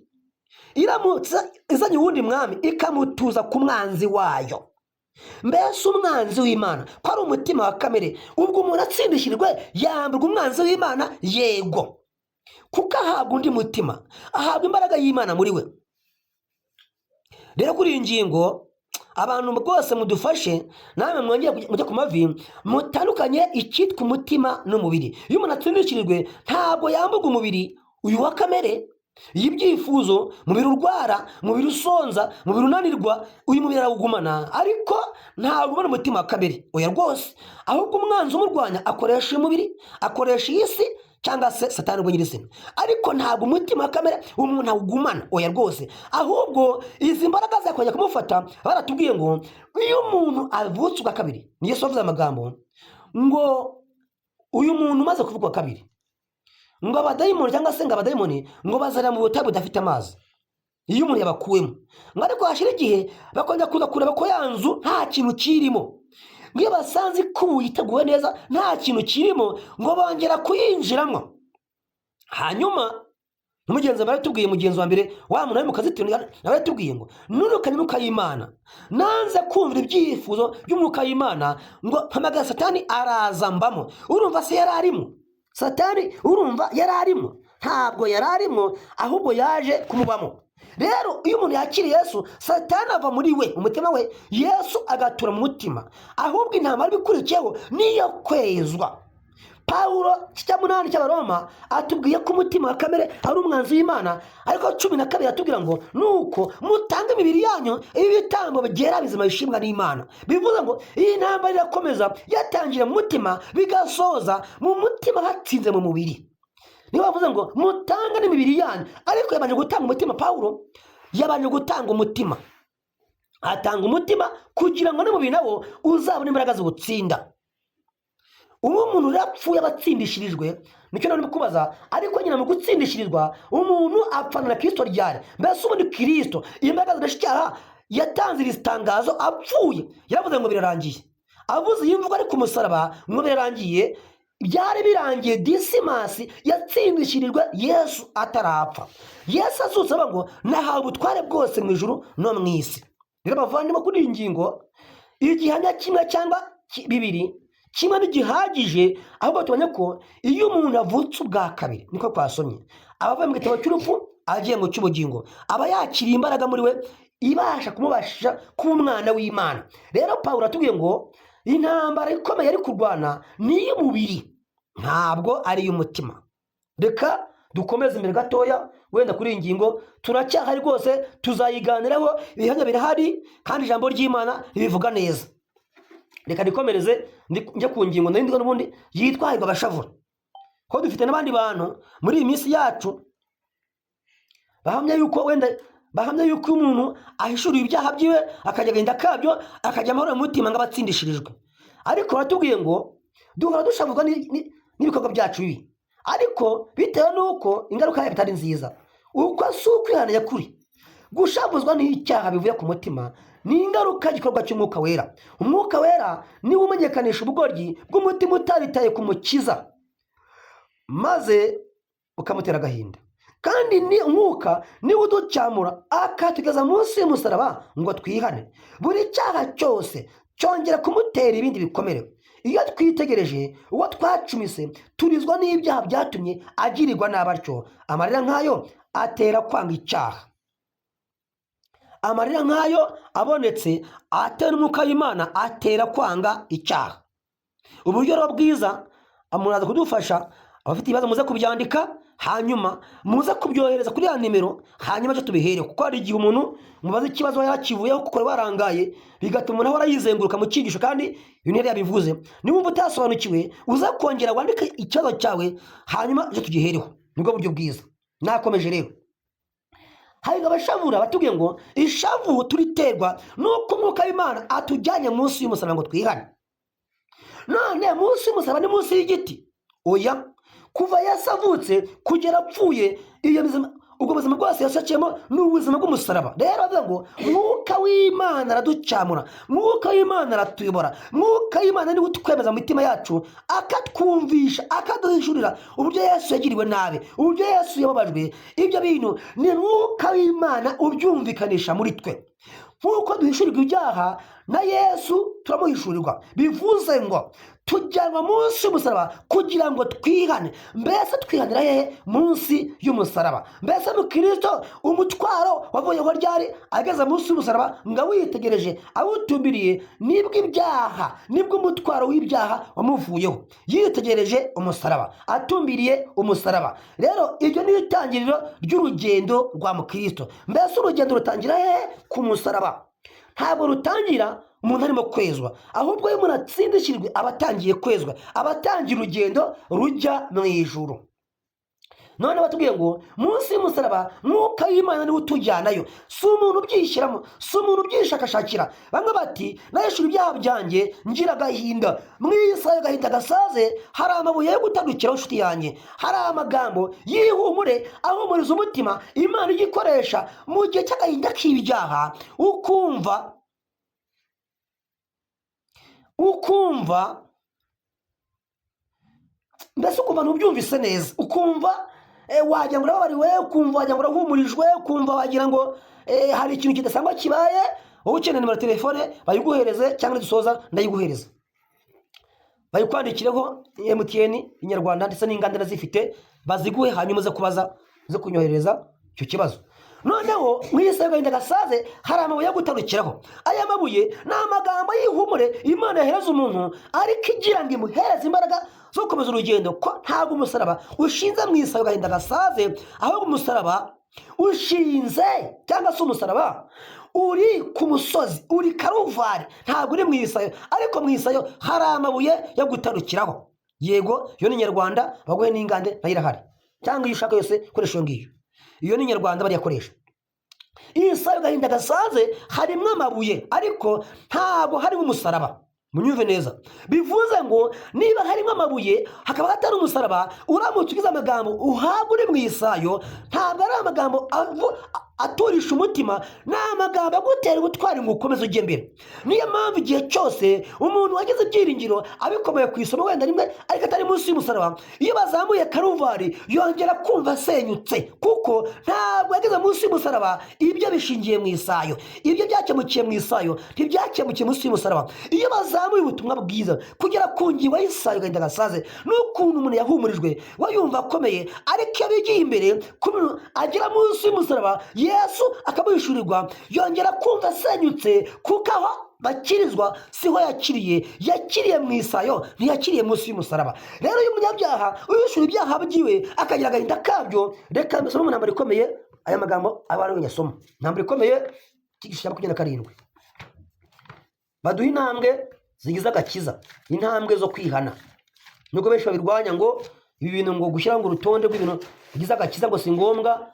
Iramutse izanye uwundi mwami ikamutuza ku mwanzi wayo. Mbese umwanzi w'Imana ko ari umutima wa kamere, ubwo umuntu atsindishijwe yamburwa umwanzi w'Imana? Yego, kuko ahabwa undi mutima, ahabwa imbaraga y'Imana muri we. Rero kuri iyi ngingo abantu rwose mudufashe, namwe mwongeye mujya ku mavi, mutandukanye icyitwa umutima n'umubiri. Iyo umuntu atsindishirijwe ntabwo yamburwa umubiri uyu wa kamere y'ibyifuzo, mubiri urwara, mubiri usonza, mubiri unanirwa, uyu mubiri arawugumana, ariko ntabwo ubona umutima wa kamere. Oya rwose, ahubwo umwanzi umurwanya akoresha uyu mubiri, akoresha iyi si cyangwa se Satani ubwo nyirizina, ariko ntabwo umutima wa kamere umuntu awugumana. Oya rwose, ahubwo izi mbaraga zakongera kumufata. Baratubwiye ngo iyo umuntu avutse ubwa kabiri, ni Yesu wavuze amagambo ngo uyu muntu umaze kuvugwa kabiri, ngo abadayimoni cyangwa se ngo abadayimoni ngo bazarira mu butayu budafite amazi. Iyo umuntu yabakuwemo, ngo ariko hashira igihe bakongera kuza kureba ko ya nzu nta kintu kirimo, ngo iyo basanze ko yiteguwe neza nta kintu kirimo, ngo bongera kuyinjiramo. Hanyuma n'umugenzi wawe yaratubwiye, mugenzi wa mbere wa muntu ari mu kazitiro nawe yaratubwiye ngo nunukanye umwuka w'Imana, nanze kumvira ibyifuzo by'umwuka w'Imana ngo mpamagara Satani araza mbamo. Urumva se yari arimo Satani? Urumva yari arimo? Ntabwo yari arimo, ahubwo yaje kumubamo. Rero iyo umuntu yakiriye Yesu, Satani ava muri we, umutima we, Yesu agatura mu mutima. Ahubwo intambara ibikurikiyeho niyo kwezwa. Pawulo cya 8 cy'Abaroma atubwiye ko umutima wa kamere ari umwanzi w'Imana, ariko 12 atubwira ngo nuko mutanga imibiri yanyu ibitambo byera bizima bishimwa n'Imana. Bivuze ngo iyi ntambara irakomeza, yatangira mu mutima bigasoza mu mutima hatsinze mu mubiri. Niba bavuze ngo mutanga n'imibiri yanyu, ariko yabanje gutanga umutima. Pawulo yabanje gutanga umutima, atanga umutima kugira ngo n'umubiri nawo uzabone imbaraga z'ubutsinda. Ubu umuntu urapfuye abatsindishirijwe, nicyo none kubaza, ariko nyina mu gutsindishirizwa umuntu apfana na Kristo ryari? Mbese ubundi Kristo imbaraga zidashikira yatanze iri tangazo apfuye, yaravuze ngo birarangiye. Avuze iyi mvugo ari ku musaraba ngo birarangiye, byari birangiye. Disimasi yatsindishirijwe Yesu atarapfa. Yesu azutse aba ngo nahawe ubutware bwose mu ijuru no mu isi. Rero bavandimwe, kuri iyi ngingo igihamya kimwe cyangwa bibiri kimwe ntigihagije, ahubwo tubonye ko iyo umuntu avutse ubwa kabiri, niko twasomye, aba avuye mu gitabo cy'urupfu agiye mu cy'ubugingo, aba yakiriye imbaraga muri we ibasha kumubashisha kuba umwana w'Imana. Rero Pawulo atubwiye ngo intambara ikomeye ari kurwana ni iy'umubiri, ntabwo ari iy'umutima. Reka dukomeze imbere gatoya, wenda kuri iyi ngingo turacyahari rwose, tuzayiganiraho. Ibihamya birahari kandi ijambo ry'Imana ribivuga neza. Reka dikomereze njye ku ngingo ndindi n'ubundi yitwa hahirwa abashavura. Ko dufite n'abandi bantu muri iyi minsi yacu bahamya yuko umuntu ahishuriye ibyaha byiwe akajya agahinda kabyo, akajya amahoro mu mutima ngo abatsindishirijwe. Ariko baratubwiye ngo duhora dushavuzwa n'ibikorwa byacu bibi, ariko bitewe n'uko ingaruka yayo bitari nziza. Uko si ukwihana nyakuri. Gushavuzwa n'icyaha bivuye ku mutima ni ingaruka y'igikorwa cy'umwuka wera. Umwuka wera niwe umenyekanisha ubugoryi bw'umutima utaritaye ku Mukiza, maze ukamutera agahinda. Kandi ni umwuka niwe uducyamura akatugeza munsi y'umusaraba ngo twihane. Buri cyaha cyose cyongera kumutera ibindi bikomere. Iyo twitegereje uwo twacumise, turizwa n'ibyaha byatumye agirirwa nabi atyo. Amarira nk'ayo atera kwanga icyaha. Amarira nk'ayo abonetse atera umwuka w'Imana atera kwanga icyaha. Uburyo rero bwiza amuraza kudufasha, abafite ibibazo muze kubyandika, hanyuma muze kubyohereza kuri ya nimero, hanyuma cyo tubihere. Kuko hari igihe umuntu mubaza ikibazo yakivuyeho kuko barangaye, bigatuma umuntu ahora yizenguruka mu cyigisho kandi ibintu yari yabivuze. Niba utasobanukiwe uza kongera wandike ikibazo cyawe, hanyuma cyo tugihereho. Nibwo buryo bwiza. Nakomeje rero, hahirwa abashavura batubwiye ngo ishavu turiterwa nuko umwuka w'Imana atujyanye munsi y'umusaraba ngo twihane. None munsi y'umusaraba ni munsi y'igiti? Oya, kuva Yesu avutse kugera apfuye, ubwo buzima bwose yasakiyemo ni ubuzima bw'umusaraba. Rero avuga ngo mwuka w'Imana araducyamura, mwuka w'Imana aratuyobora, mwuka w'Imana niwe utwemeza mu mitima yacu, akatwumvisha, akaduhishurira uburyo Yesu yagiriwe nabi, uburyo Yesu yababajwe. Ibyo bintu ni mwuka w'Imana ubyumvikanisha muri twe. Nk'uko duhishurirwa ibyaha na Yesu turamuhishurirwa. Bivuze ngo tujyanwa munsi y'umusaraba kugira ngo twihane. Mbese twihanira hehe? Munsi y'umusaraba. Mbese mu Kristo umutwaro wavuyeho ryari? Ageze munsi y'umusaraba ngo awitegereje, awutumbiriye, nibwo ibyaha, nibwo umutwaro w'ibyaha wamuvuyeho. Yitegereje umusaraba, atumbiriye umusaraba. Rero iryo ni itangiriro ry'urugendo rwa Mukristo. Mbese urugendo rutangira hehe? Ku musaraba. Ntabwo rutangira umuntu arimo kwezwa, ahubwo iyo umuntu atsindishirijwe aba atangiye kwezwa, aba atangiye urugendo rujya mu ijuru. None batubwiye ngo munsi y'umusaraba mwuka w'Imana niwe utujyanayo. Si umuntu ubyishyiramo, si umuntu ubyishakashakira. Bamwe bati nahishura ibyaha byanjye ngira agahinda. Mu isi agahinda gasaze hari amabuye yo gutandukiraho inshuti yanjye, hari amagambo y'ihumure ahumuriza umutima Imana igikoresha mu gihe cy'agahinda k'ibyaha. Ukumva mbese ukumva ntubyumvise neza, ukumva wagira ngo urababariwe, ukumva wagira ngo urahumurijwe, ukumva wagira ngo hari ikintu kidasanzwe kibaye, wowe ukeneye nimero ya telefone bayiguhereze, cyangwa nidusoza ndayiguhereza, bayikwandikireho MTN, Inyarwanda ndetse n'inganda nazifite, baziguhe hanyuma uze kubaza, uze kunyohereza icyo kibazo. Noneho mu isayo y'agahinda gasaze hari amabuye yo gutarukiraho. Aya mabuye ni amagambo y'ihumure Imana yahereza umuntu, ariko igira ngo imuhereze imbaraga zo gukomeza urugendo, ko ntabwo umusaraba ushinze mu isayo y'agahinda gasaze, ahubwo umusaraba ushinze, cyangwa se umusaraba uri ku musozi, uri Karuvari, ntabwo uri mu isayo, ariko mu isayo hari amabuye yo gutarukiraho. Yego, iyo ni Inyarwanda, baguhe n'ingande nayo irahari, cyangwa iyo ushaka yose koresha iyo ngiyo. Iyo ni Inyarwanda bariyakoresha. Iyi sayo y'agahinda gasaze harimo amabuye, ariko ntabwo harimo umusaraba. Munyumve neza, bivuze ngo niba harimo amabuye hakaba hatari umusaraba, uramutse ugize amagambo uhabwa uri mu isayo, ntabwo ari amagambo aturisha umutima, ni amagambo agutera ubutwari ngo ukomeze ujye mbere. Niyo mpamvu igihe cyose umuntu wagize ibyiringiro abikomeye ku isomo wenda rimwe ariko atari munsi y'umusaraba, iyo bazamuye Karuvari yongera kumva asenyutse, kuko ntabwo yageze munsi y'umusaraba. Ibyo bishingiye mu isayo, ibyo byakemukiye mu isayo ntibyakemukiye munsi y'umusaraba. Iyo bazamuye ubutumwa bwiza kugera ku ngingo y'isayo y'agahinda gasaze, n'ukuntu umuntu yahumurijwe we yumva akomeye, ariko iyo bigiye imbere agera munsi y'umusaraba, Yesu akamuhishurirwa, yongera kumva asenyutse, kuko aho bakirizwa siho yakiriye mu isayo, ntiyakiriye munsi y'umusaraba. Rero uyu munyabyaha uyishura ibyaha byiwe akagira agahinda kabyo, reka mbisome mu ntambaro ikomeye. Aya magambo aba ari nyasoma, ntambaro ikomeye igice cya 27. Baduha intambwe zigize agakiza, intambwe zo kwihana. Nubwo benshi babirwanya ngo ibi bintu ngo gushyira ngo urutonde rw'ibintu bigize agakiza ngo si ngombwa.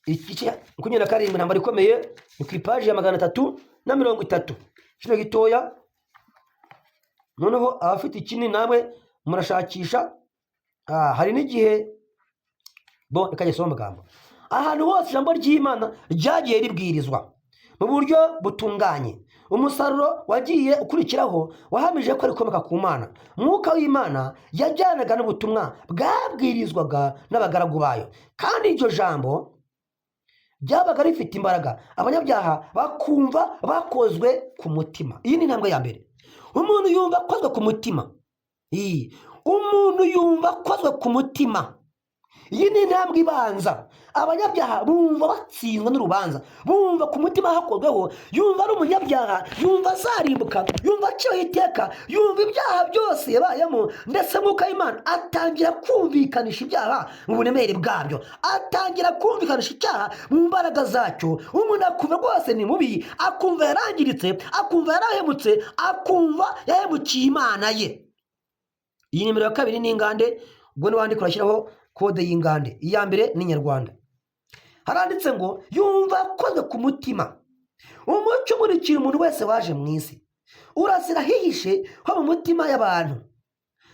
Igice 27 ntambaro ikomeye ni ku ipaji ya 330. Kino gitoya, noneho abafite ikini namwe murashakisha. Hari n'igihe reka gisoma amagambo. Ahantu hose ijambo ry'Imana ryagiye ribwirizwa mu buryo butunganye, umusaruro wagiye ukurikiraho wahamije ko rikomoka ku Mana. Mwuka w'Imana yajyanaga n'ubutumwa bwabwirizwaga n'abagaragu bayo, kandi iryo jambo byabaga rifite imbaraga. Abanyabyaha bakumva bakozwe ku mutima. Iyi ni intambwe ya mbere. Umuntu yumva akozwe ku mutima. Umuntu yumva akozwe ku mutima. Iyi ni intambwe ibanza. Abanyabyaha bumva batsinzwe n'urubanza, bumva ku mutima hakozweho, yumva ari umunyabyaha, yumva azarimbuka, yumva aciyeho iteka, yumva ibyaha byose yabayemo, ndetse Mwuka w'Imana atangira kumvikanisha ibyaha mu buremere bwabyo, atangira kumvikanisha icyaha mu mbaraga zacyo. Umuntu akumva rwose ni mubi, akumva yarangiritse, akumva yarahemutse, akumva yahemukiye Imana ye. Iyi nimero ya kabiri ni ingande, ubwo niwandika urashyiraho kode y'ingande. Iya mbere ni Inyarwanda. Haranditse ngo yumva akozwe ku mutima. Umucyo umurikira umuntu wese waje mu isi, urasira hihishe ho mu mutima y'abantu,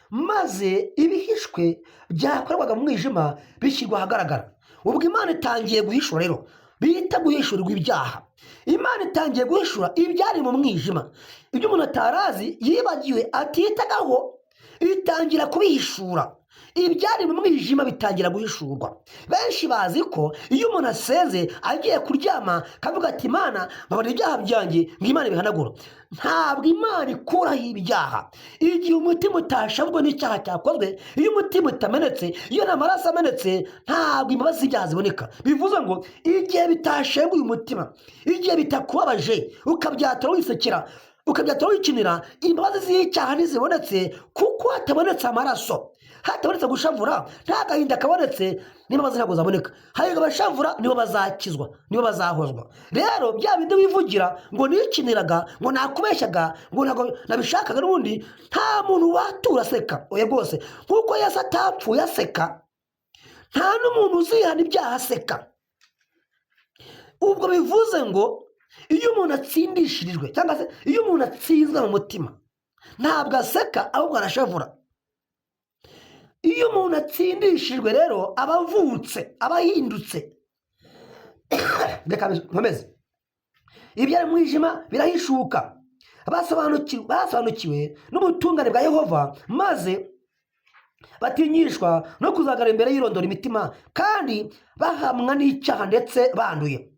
maze ibihishwe byakorwaga mu mwijima bishyirwa ahagaragara. Ubwo Imana itangiye guhishura, rero bita guhishurirwa ibyaha. Imana itangiye guhishura ibyari mu mwijima, ibyo umuntu atarazi yibagiwe atitagaho, itangira kubihishura. Ibyari mu mwijima bitangira guhishurwa. Benshi bazi ko iyo umuntu asenze agiye kuryama kavuga ati Imana mbabarira ibyaha byanjye, ngo Imana ibihanagura. Ntabwo Imana ikuraho ibyaha. Igihe umutima utashavuzwe n'icyaha cyakozwe, iyo umutima utamenetse, iyo n'amaraso amenetse, ntabwo imbabazi z'ibyaha ziboneka. Bivuze ngo igihe bitashenguye umutima, igihe bitakubabaje, ukabyatura wisekera, ukabyatura wikinira, imbabazi z'icyaha ntizibonetse, kuko hatabonetse amaraso, hatabonetse gushavura, nta gahinda kabonetse, n'imbabazi ntabwo zaboneka. Hariga abashavura nibo bazakizwa, nibo bazahozwa. Rero bya bindi wivugira ngo nikiniraga, ngo nakubeshyaga, ngo ntabwo nabishakaga, n'ubundi nta muntu watura aseka. Oya rwose, kuko Yesu atapfuye aseka, nta n'umuntu uzihana ibyaha aseka. Ubwo bivuze ngo iyo umuntu atsindishirijwe, cyangwa se iyo umuntu atsinzwe mu mutima, ntabwo aseka, ahubwo arashavura. Iyo umuntu atsindishijwe rero aba avutse, aba ahindutse. Reka nkomeze. Ibyari mu mwijima birahishuka, basobanukiwe n'ubutungane bwa Yehova, maze batinyishwa no kuzagarara imbere y'irondora imitima kandi bahamwa n'icyaha ndetse banduye,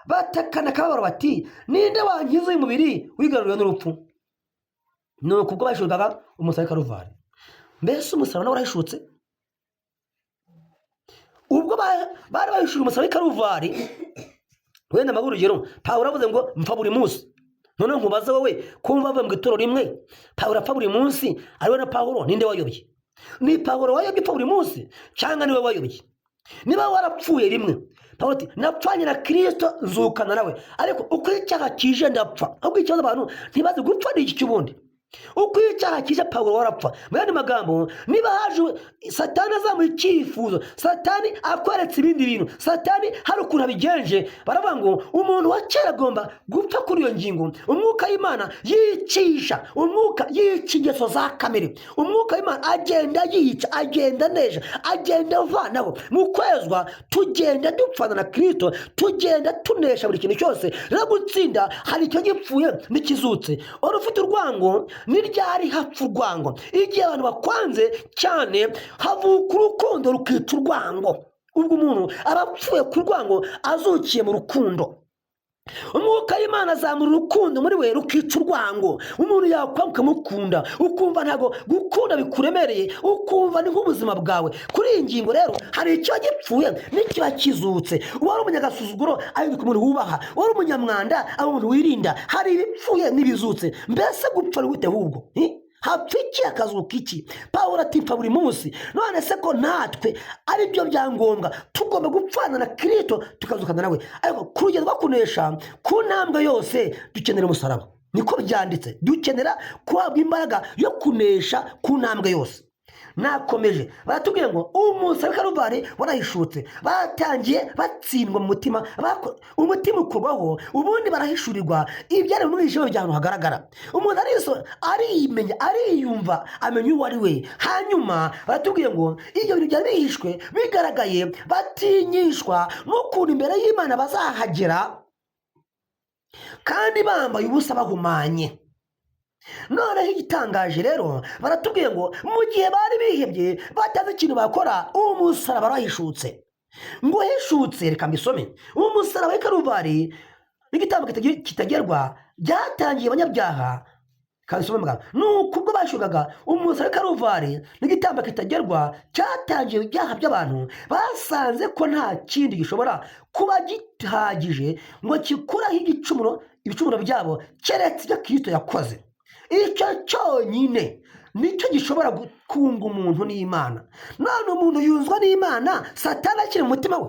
batakana akababaro bati ninde wankiza uyu mubiri wigaruriwe n'urupfu. Ni uku ubwo bahishurwaga umusaraba w'i Kaluvari. Mbese umusaraba nawe warahishutse? Ubwo bari bahishura umusaraba w'i Kaluvari, wenda mbaga urugero, Pawulo avuze ngo mpfa buri munsi. Noneho nkubaze wowe ko bavuye mu itorero rimwe, Pawulo apfa buri munsi, ariwe na Pawulo ninde wayobye? Ni Pawulo wayobye apfa buri munsi cyangwa niwe wayobye? Niba warapfuye rimwe, Pawulo ati napfanye na Kristo nzukana nawe, ariko uko icyaha kije ndapfa. Ahubwo ikibazo abantu ntibazi gupfa ni iki cy'ubundi. Uko icyaha kije Pawulo warapfa. Mu yandi magambo, niba haje Satani azamuye icyifuzo, Satani akweretse ibindi bintu, Satani hari ukuntu abigenje, baravuga ngo umuntu wa kera agomba gupfa kuri iyo ngingo. Umwuka w'Imana yicisha, umwuka yica ingeso za kamere, umwuka w'Imana agenda yica, agenda anesha, agenda avanaho. Mu kwezwa tugenda dupfana na Kristo, tugenda tunesha buri kintu cyose. Rero gutsinda hari icyo gipfuye n'ikizutse. Wari ufite urwango, ni ryari hapfa urwango? Igihe abantu bakwanze cyane havuka urukundo rukica urwango. Ubwo umuntu aba apfuye ku rwango azukiye mu rukundo. Umwuka w'Imana azamura urukundo muri we rukica urwango. Umuntu yakwanga ukamukunda, ukumva ntago gukunda bikuremereye, ukumva ni nk'ubuzima bwawe. Kuri iyi ngingo rero hari icyo gipfuye n'ikiba kizutse. Uwari umunyagasuzuguro ahinduka umuntu wubaha, uwari umunyamwanda aba umuntu wirinda. Hari ibipfuye n'ibizutse. Mbese gupfa gute ahubwo? Hapfa iki akazuka iki? Pawulo ati mpfa buri munsi. None se ko natwe ari byo byangombwa tugomba gupfana na Kristo tukazukana nawe, ariko ku rugendo rwo kunesha ku ntambwe yose dukenera umusaraba. Niko byanditse, dukenera guhabwa imbaraga yo kunesha ku ntambwe yose. Nakomeje baratubwiye ngo umusaraba w'i Kaluvari warahishutse. Batangiye batsindwa mu mutima, umutima ukurwaho, ubundi barahishurirwa ibyari mu mwijima by'ahantu hagaragara. Umuntu arimenya, ariyumva, amenya uwo ari we. Hanyuma baratubwiye ngo ibyo bintu byari bihishwe bigaragaye, batinyishwa n'ukuntu imbere y'Imana bazahagera kandi bambaye ubusa bahumanye. Noneho igitangaje rero baratubwiye ngo mu gihe bari bihebye batazi ikintu bakora, umusaraba warahishutse. Ngo hishutse, reka mbisome. Umusaraba w'i Kaluvari n'igitambo kitagerwa byatangiye abanyabyaha. Kandi some muganga, nuko ubwo bashugaga umusaraba w'i Kaluvari n'igitambo kitagerwa cyatangiye ibyaha by'abantu, basanze ko nta kindi gishobora kuba gihagije ngo kikuraho ibicumuro byabo keretse ibyo Kristo yakoze. Icyo cyonyine nicyo gishobora kunga umuntu n'Imana. None umuntu yunzwa n'Imana Satani akiri mu mutima we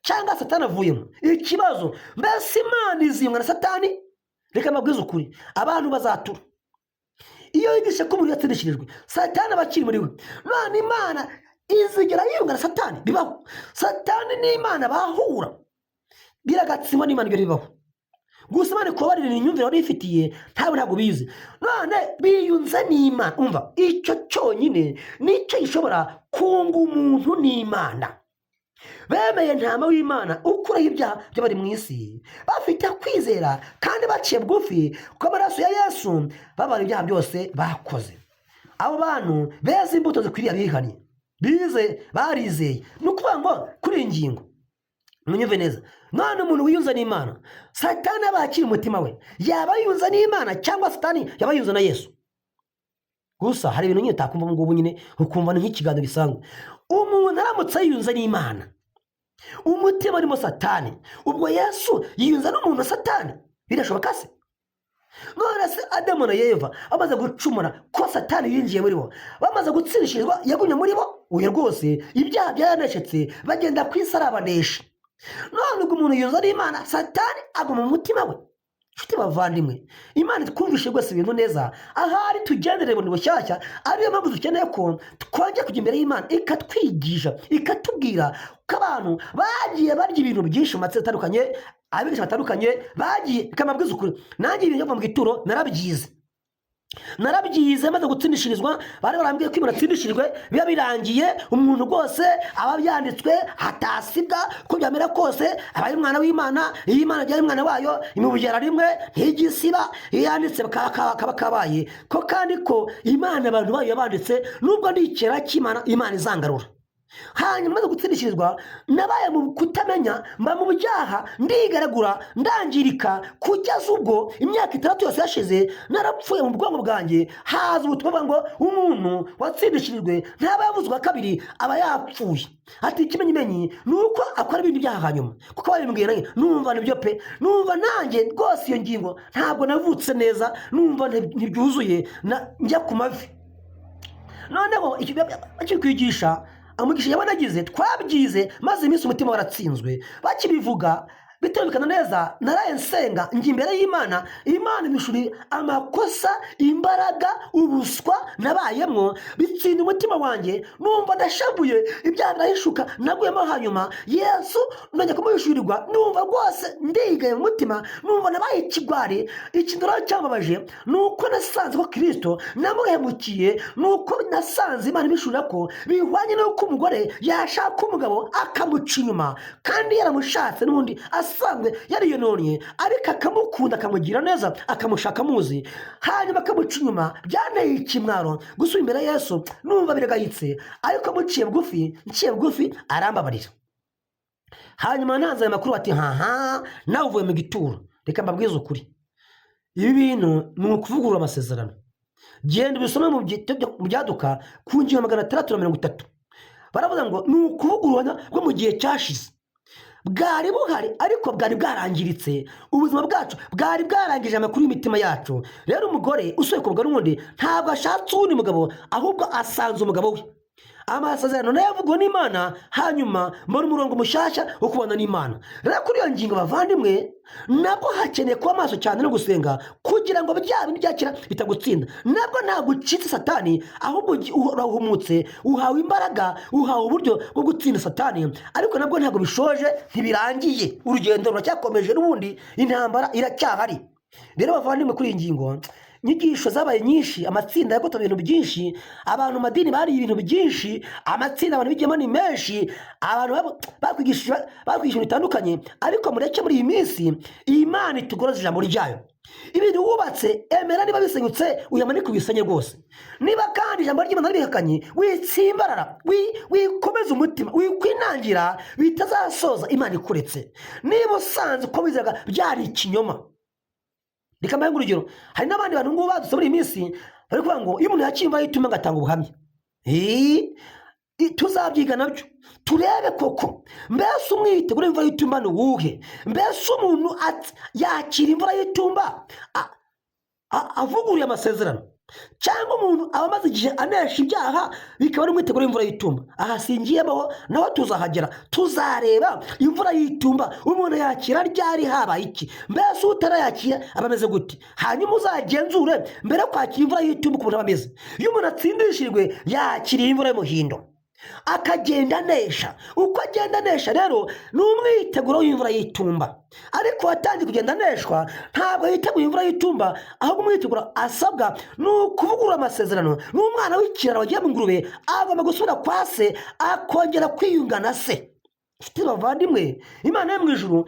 cyangwa Satani avuyemo? Ikibazo, mbese Imana izimwa na Satani? Reka mbabwize ukuri, abantu bazatura. Iyo yigishe ko umuntu yatsindishirijwe, Satani aba akiri muri we. None Imana izigera yiyunga na Satani? Bibaho? Satani n'Imana bahura, biragatsindwa n'Imana ibyo bibaho. Gusa Imana ikubabarira imyumvire wari ifitiye ntabwo bizi. None biyunze n'Imana. Umva, icyo cyonyine nicyo gishobora kunga umuntu n'Imana. Bemeye ntama w'Imana ukuraho ibyaha by'abari mu isi, bafite kwizera kandi baciye bugufi kuko amaraso ya Yesu babara ibyaha byose bakoze. Abo bantu beza imbuto zikwiriye abihannye, barizeye. Ni ukuvuga ngo kuri iyi ngingo munyumve neza, none umuntu wiyunze n'Imana, Satani aba akiri umutima we, yaba yiyunze n'Imana cyangwa Satani yaba yiyunze na Yesu? Gusa hari ibintu nyine utakumva ngo nyine ukumva ni nk'ikiganiro gisanzwe. Umuntu aramutse yiyunze n'Imana, umutima arimo Satani, ubwo Yesu yiyunze n'umuntu na Satani? Birashoboka se? None se Adamu na Eva bamaze gucumura ko Satani yinjiye muri bo, bamaze gutsindishirizwa yagumye muri bo? Uyu rwose ibyaha byaraneshetse, bagenda ku isi arabanesha. None ubwo umuntu yiyunze n'Imana, Satani aguma mu mutima we. Nshuti bavandimwe, Imana twumvishe rwose ibintu neza, ahari tugendere bundi bushyashya. Ariyo mpamvu dukeneye ko twongera kujya imbere y'Imana ikatwigisha, ikatubwira ko abantu bagiye barya ibintu byinshi mu matsinda atandukanye, abigisha batandukanye bagiye. Ikamabwiza ukuri, nanjye ibintu byo mu gituro narabyize. narabyize maze gutsindishirizwa, bari barambwiye ko umuntu atsindishirijwe biba birangiye, umuntu rwose aba byanditswe hatasibwa ko byamera kose aba ari umwana w'Imana. iyo Imana abyara umwana wayo imubugera rimwe ntigisiba, iyo yanditse kaba kabaye ko, kandi ko Imana abantu bayo yabanditse nubwo ndi ikera cy'Imana, Imana izangarura. hanyuma maze gutsindishirizwa nabaye mu kutamenya, mba mu byaha, ndigaragura, ndangirika, kugeza ubwo imyaka 6 yose yashize narapfuye mu bwonko bwanjye. haza ubutumwa ngo umuntu watsindishirijwe ntaba yavuzwa kabiri, aba yapfuye. ati ikimenyimenyi ni uko akora ibindi byaha hanyuma, kuko barimbwiye nanjye numva nibyo pe, numva nanjye rwose iyo ngingo ntabwo navutse neza, numva ntibyuzuye, njya ku mavi. noneho akiri kwigisha amugisha yabanagize twabyize, maze iminsi umutima waratsinzwe. bakibivuga bitumvikana neza, naraye nsenga njye imbere y'Imana. Imana imishuri amakosa, imbaraga, ubuswa nabayemwo bitsinda umutima wanjye, numva ndashabuye, ibyaha birahishuka, naguyemo. hanyuma Yesu nongeye kumuhishurirwa, numva rwose ndigaye mu mutima, numva nabaye ikigwari. ikintu rero cyambabaje ni uko nasanze ko Kristo namuhemukiye, nuko nasanze Imana imishurira ko bihwanye n'uko umugore yashaka umugabo akamuca inyuma, kandi yaramushatse n'ubundi asanzwe yariyononye, ariko akamukunda, akamugira neza, akamushaka amuzi, hanyuma akamuca inyuma. byanteye ikimwaro gusubira imbere ya Yesu, numva biragayitse, ariko muciye bugufi arambabarira. hanyuma ntanze ayo makuru ati haha nawe uvuye mu gituro. reka mbabwize ukuri, ibi bintu ni ukuvugurura amasezerano. genda ubisome mu byaduka ku ngingo 630. baravuga ngo ni ukuvugurura bwo mu gihe cyashize, bwari buhari ariko bwari bwarangiritse. ubuzima bwacu bwari bwarangije amakuru y'imitima yacu. rero umugore usohoye ku mugabo n'undi ntabwo ashatse uwundi mugabo, ahubwo asanze umugabo we. amasezerano nayo avugwa n'Imana, hanyuma mbona umurongo mushyashya wo kubana n'Imana. rero kuri iyo ngingo bavandimwe, nabwo hakeneye kuba maso cyane no gusenga, kugira ngo bya bindi byakira bitagutsinda. nabwo ntabwo ucitse Satani, ahubwo urahumutse, uhawe imbaraga, uhawe uburyo bwo gutsinda Satani. ariko nabwo ntabwo bishoje, ntibirangiye, urugendo ruracyakomeje, n'ubundi intambara iracyahari. rero bavandimwe, kuri iyi ngingo inyigisho zabaye nyinshi, amatsinda yagotoye ibintu byinshi, abantu madini bari ibintu byinshi, amatsinda abantu bigiyemo ni menshi, abantu bakwigisha ibintu bitandukanye. ariko mureke muri iyi minsi Imana itugoroza ijambo ryayo. ibintu wubatse emera, niba bisenyutse uyamanike ubisanye rwose. niba kandi ijambo ry'Imana ribihakanye, witsimbarara, wikomeza umutima, wikwinangira, bitazasoza Imana ikuretse. niba usanze uko wizeraga byari ikinyoma, reka mbahe urugero. hari n'abandi bantu ngo baduse muri iyi minsi bari kuvuga ngo iyo umuntu yakimva yituma agatanga ubuhamya. tuzabyiga nabyo turebe koko mbese umwiteguro w'imvura y'itumba ni uwuhe. mbese umuntu yakira imvura y'itumba avuguruye amasezerano, cyangwa umuntu aba amaze igihe anesha ibyaha bikaba ari umwiteguro w'imvura y'itumba. aha singiyemo, naho tuzahagera, tuzareba imvura y'itumba umuntu yakira ryari, habaye iki, mbese utarayakira aba ameze gute. hanyuma uzagenzure mbere yo kwakira imvura y'itumba ukuntu aba ameze. iyo umuntu atsindishijwe yakiriye imvura y'umuhindo, akagenda anesha. uko agenda anesha rero ni umwiteguro w'imvura y'itumba. ariko watangiye kugenda aneshwa ntabwo yiteguye imvura y'itumba, ahubwo umwiteguro asabwa ni ukuvugurura amasezerano. n'umwana w'ikiraro wagiye mu ngurube agomba gusubira kwa se, akongera kwiyunga na se. nshuti bavandimwe, Imana yo mu ijuru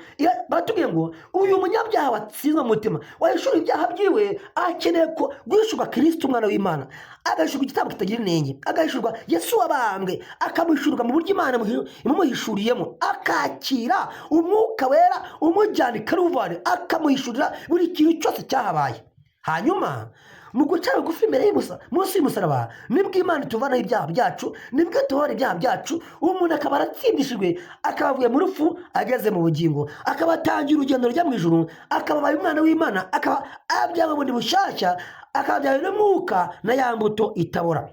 baratubwiye ngo uyu munyabyaha watsinzwe mu mutima, wahishura ibyaha byiwe, akeneye ko guhishurwa Kristo umwana w'Imana, agahishurwa igitambo kitagira inenge, agahishurwa Yesu wabambwe, akamuhishurwa mu buryo Imana imumuhishuriyemo, akakira umwuka wera umujyana i Karuvali, akamuhishurira buri kintu cyose cyahabaye. hanyuma mu guca bugufi imbere munsi y'umusaraba nibwo Imana ituvanaho ibyaha byacu, nibwo tubona ibyaha byacu. umuntu akaba aratsindishijwe, akaba avuye mu rupfu ageze mu bugingo, akaba atangiye urugendo rujya mu ijuru, akaba abaye umwana w'Imana, akaba abyawe bundi bushyashya, akaba abyawe n'umwuka na ya mbuto itabora.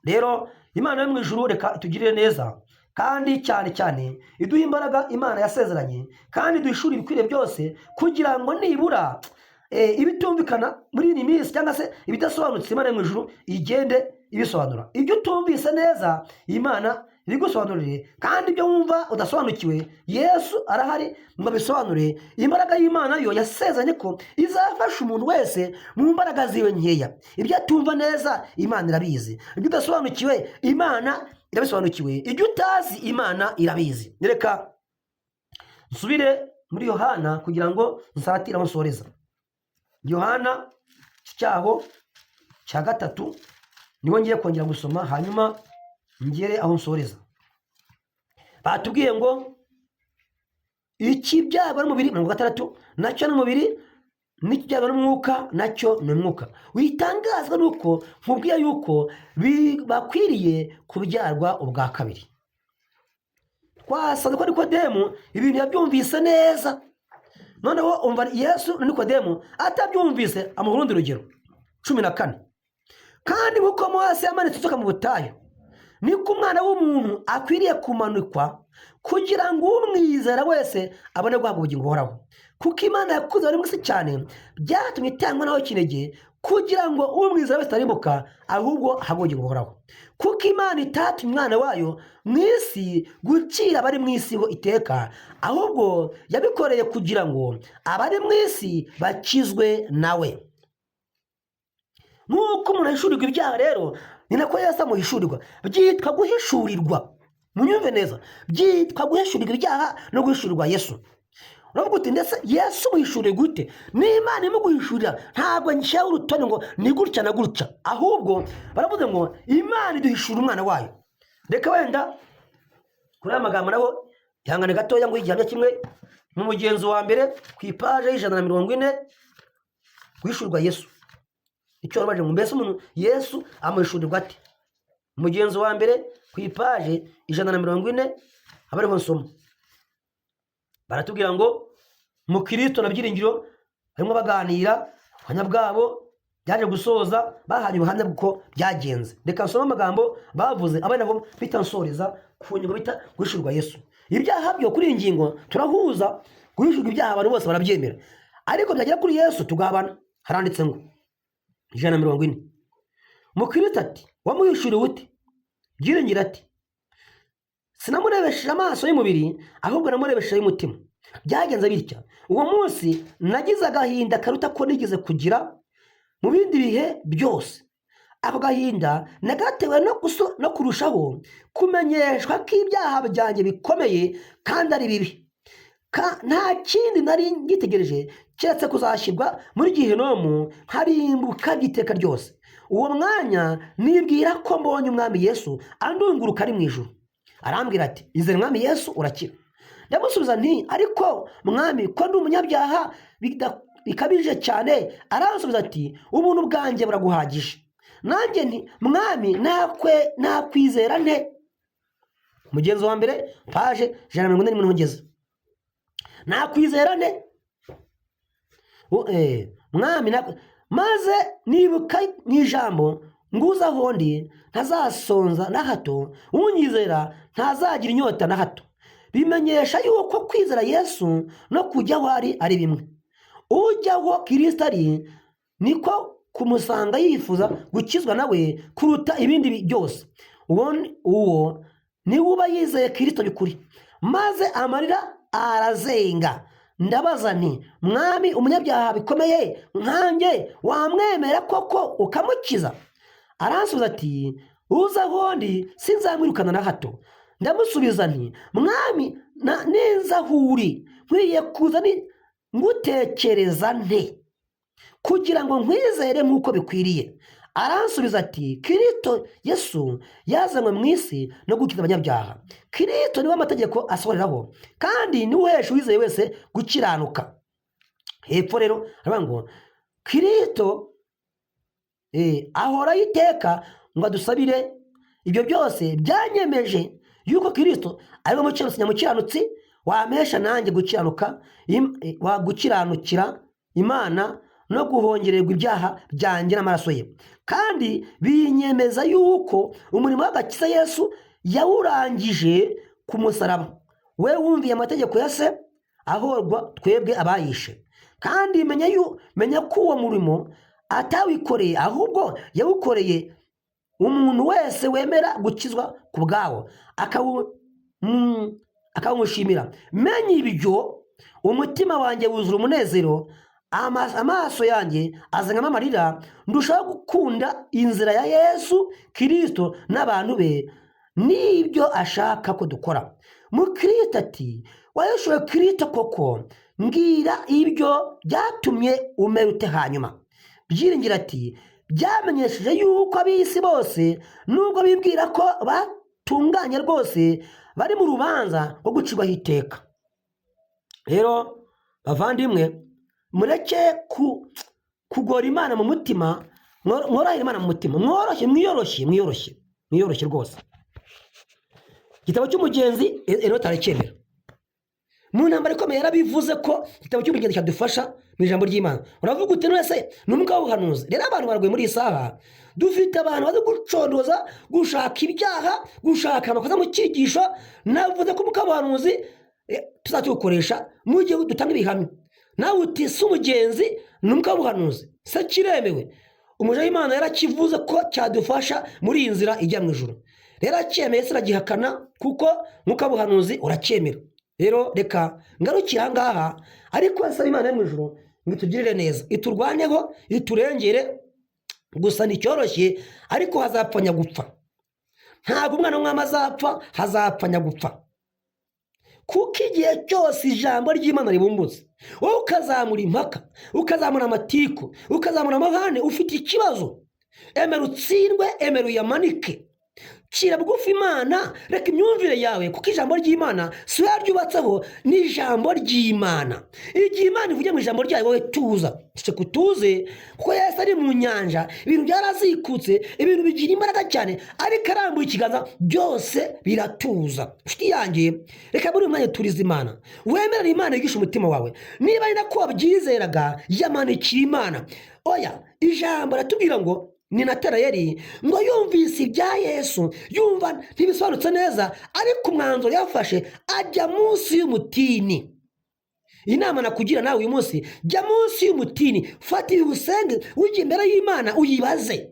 rero Imana yo mu ijuru reka itugirire neza, kandi cyane cyane iduha imbaraga Imana yasezeranye, kandi duhishura ibikwiriye byose, kugira ngo nibura ibitumvikana muri iyi minsi cyangwa se ibidasobanutse Imana yo mu ijuru igende ibisobanura. ibyo utumvise neza Imana ibigusobanurire, kandi ibyo wumva udasobanukiwe Yesu arahari ngo abisobanure. Imbaraga y'Imana yo yasezeranye ko izafasha umuntu wese mu mbaraga ziwe nkeya. Ibyo atumva neza Imana irabizi, ibyo udasobanukiwe Imana irabisobanukiwe, ibyo utazi Imana irabizi. Reka nsubire muri Yohana kugira ngo nsatire aho nsoreza. Yohana cyaho cya 3 niho ngiye kongera gusoma, hanyuma ngere aho nsoreza. Batubwiye ngo ikibyagwa n'umubiri 6 nacyo n'umubiri, n'ikibyagwa n'umwuka nacyo ni umwuka. Witangazwa nuko nkubwiye yuko bakwiriye kubyarwa ubwa kabiri. Twasanze ko Nikodemu ibintu yabyumvise neza, noneho umva Yesu na Nikodemu atabyumvise amuha urundi rugero 14. Kandi nk'uko Mose yamanitse inzoka mu butayu, niko umwana w'umuntu akwiriye kumanikwa, kugira ngo umwizera wese abone guhabwa ubugingo buhoraho. Kuko Imana yakuze abari mu isi cyane, byatumye itangwa naho ikinege, kugira ngo umwizera wese atarimbuka, ahubwo ahabwe ubugingo buhoraho. Kuko Imana itatumye umwana wayo mu isi gucira abari mu isi ngo iteka, ahubwo yabikoreye kugira ngo abari mu isi bakizwe nawe. Nk'uko umuntu ahishurirwa ibyaha rero, ni nako Yesu amuhishurirwa. Byitwa guhishurirwa. Munyumve neza, byitwa guhishurirwa ibyaha no guhishurirwa Yesu. Uravuga uti ndetse Yesu muhishuriye gute? N'Imana imuguhishurira ntabwo nshyiraho urutonde ngo ni gutya na gutya, ahubwo baravuze ngo Imana iduhishura umwana wayo. Reka wenda kuri aya magambo nabo ihangane gatoya ngo igihamya kimwe mu mugenzo wa mbere ku ipaje y'140 guhishurirwa Yesu. Icyo babaje ngo mbese umuntu Yesu amuhishurirwa ate? Umugenzo wa mbere ku ipaje 140 abariho nsoma. Baratubwira ngo mu Kristo na byiringiro harimo baganira, ubuhamya bwabo byaje gusoza, bahanye ubuhamya bw'uko byagenze. Reka nsome amagambo bavuze abana bo bitansoreza ku ngingo bita guhishurirwa Yesu. Ibyaha byo kuri iyi ngingo turahuza, guhishurirwa ibyaha abantu bose barabyemera, ariko byagera kuri Yesu tugabana. Haranditse ngo 140. Mukristo ati wamuhishuriwe ute? Byiringiro ati sinamurebesheje amaso y'umubiri, ahubwo namurebesheje y'umutima. Byagenze bitya, uwo munsi nagize agahinda karuta ko nigeze kugira mu bindi bihe byose. Ako gahinda nagatewe no kurushaho kumenyeshwa ko ibyaha byanjye bikomeye kandi ari bibi. Nta kindi nari ngitegereje keretse kuzashyirwa muri Gihenomu nkarimbuka by'iteka ryose. Uwo mwanya nibwira ko mbonye umwami Yesu andunguruka ari mu ijuru. Arambwira ati izere mwami Yesu urakira. Ndamusubiza nti ariko mwami ko ndi umunyabyaha bikabije cyane. Aransubiza ati ubuntu bwanjye buraguhagije. Nanjye nti mwami nakwizera nte? Mugenzo wa mbere paje 140 niho ngeze. Nakwizera nte? Mwami maze nibuka n'ijambo nguza hondi ntazasonza na hato, unyizera ntazagira inyota na hato. Bimenyesha yuko kwizera Yesu no kujyaho ari bimwe. Ujyaho Kristo ari niko kumusanga yifuza gukizwa nawe kuruta ibindi byose. Uwo ni uba yizeye Kristo by'ukuri. Maze amarira arazenga. Ndabaza nti mwami umunyabyaha bikomeye nkanjye wamwemera koko ukamukiza? Aransubiza ati uza hondi sinzamwirukana na hato. Ndamusubiza nti mwami neza huri nkwiye kuza ngutekereza nte kugira ngo nkwizere nk'uko bikwiriye? Aransubiza ati Kristo Yesu yazanywe mu isi no gukiza abanyabyaha. Kristo niwe amategeko asohoreraho, kandi niwe uhesha uwizeye wese gukiranuka. Hepfo rero aravuga ngo Kristo ahora yiteka ngo adusabire. Ibyo byose byanyemeje yuko Kristo ari we mukiranutsi wamesha nanjye gukiranukira Imana no guhongererwa ibyaha byanjye n'amaraso ye. Kandi binyemeza yuko umurimo w'agakiza Yesu yawurangije ku musaraba. We wumviye amategeko ya se ahorwa twebwe abayishe. Kandi menya ko uwo murimo atawikoreye, ahubwo yawukoreye umuntu wese wemera gukizwa ku bwawo akawumushimira. Menye ibyo, umutima wanjye wuzura umunezero, amaso yanjye azanamo amarira, ndushaho gukunda inzira ya Yesu Kristo n'abantu be n'ibyo ashaka ko dukora. Mukristo ati, wayishuwe Kristo koko, mbwira ibyo byatumye umera ute. Hanyuma Byiringiro ati, byamenyesheje yuko ab'isi bose nubwo bibwira ko batunganye rwose bari mu rubanza rwo gucirwaho iteka. Rero bavandimwe, mureke kugora Imana mu mutima, mworohere Imana mu mutima, mwiyoroshye rwose. Igitabo cy'umugenzi rero taracyemera. Mu ntambara ikomeye yarabivuze ko igitabo cy'umugenzi cyadufasha mu ijambo ry'Imana. Uravuga uti nese n'umwuka w'ubuhanuzi. Rero abantu baragoye muri iyi saha, dufite abantu bazi gucondoza, gushaka ibyaha, gushaka amakosa mu cyigisho. Navuze ko umwuka w'ubuhanuzi tuzacyukoresha mu gihe dutanga ibihamya. Nawe uti si umugenzi n'umwuka w'ubuhanuzi, se kiremewe. Umuja w'Imana yarakivuze ko cyadufasha muri iyi nzira ijya mu ijuru. Rero acyemeye siragihakana kuko umwuka w'ubuhanuzi uracyemera. Rero reka ngarukire aha ngaha, ariko asaba Imana yo mu ijuru ngo itugirire neza, iturwaneho, iturengere. Gusa nticyoroshye, ariko hazapfa nyagupfa. Ntabwo umwana w'umwami azapfa, hazapfa nyagupfa. Kuko igihe cyose ijambo ry'Imana ribumbutse, wowe ukazamura impaka, ukazamura amatiku, ukazamura amahane, ufite ikibazo, emera utsindwe, emera uyamanike. Cira bugufi Imana, reka imyumvire yawe, kuko ijambo ry'Imana si we yaryubatseho, ni ijambo ry'Imana. Igihe Imana ivuye mu ijambo ryayo, wowe tuza. Tuze kuko Yesu ari mu nyanja, ibintu byarazikutse, ibintu bigira imbaraga cyane, ariko arambuye ikiganza byose biratuza. Nshuti yanjye, reka buri mwanya turize Imana, wemerera Imana yigisha umutima wawe. Niba ari nako wabyizeraga, yamanikira Imana. Oya, ijambo ratubwira ngo ni Natanayeli ngo yumvise ibya Yesu, yumva ntibisobanutse neza, ariko umwanzuro yafashe ajya munsi y'umutini. Inama nakugira nawe uyu munsi, jya munsi y'umutini, fata ibi usenge, ujye imbere y'Imana uyibaze.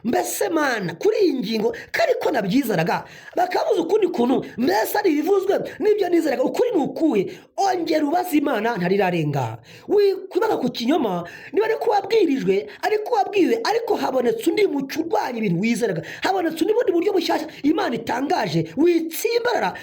Mbese Mana, kuri iyi ngingo kariko nabyizeraga, bakabuza ukundi kuntu, mbese ari ibivuzwe n'ibyo nizeraga, ukuri ni ukuhe? Ongera ubaze Imana ntarirarenga. Wikwibaga ku kinyoma, niba ari ko wabwirijwe, ariko wabwiwe, ariko habonetse undi muco urwanya ibintu wizeraga, habonetse undi bundi buryo bushyashya Imana itangaje. Witsimbarara,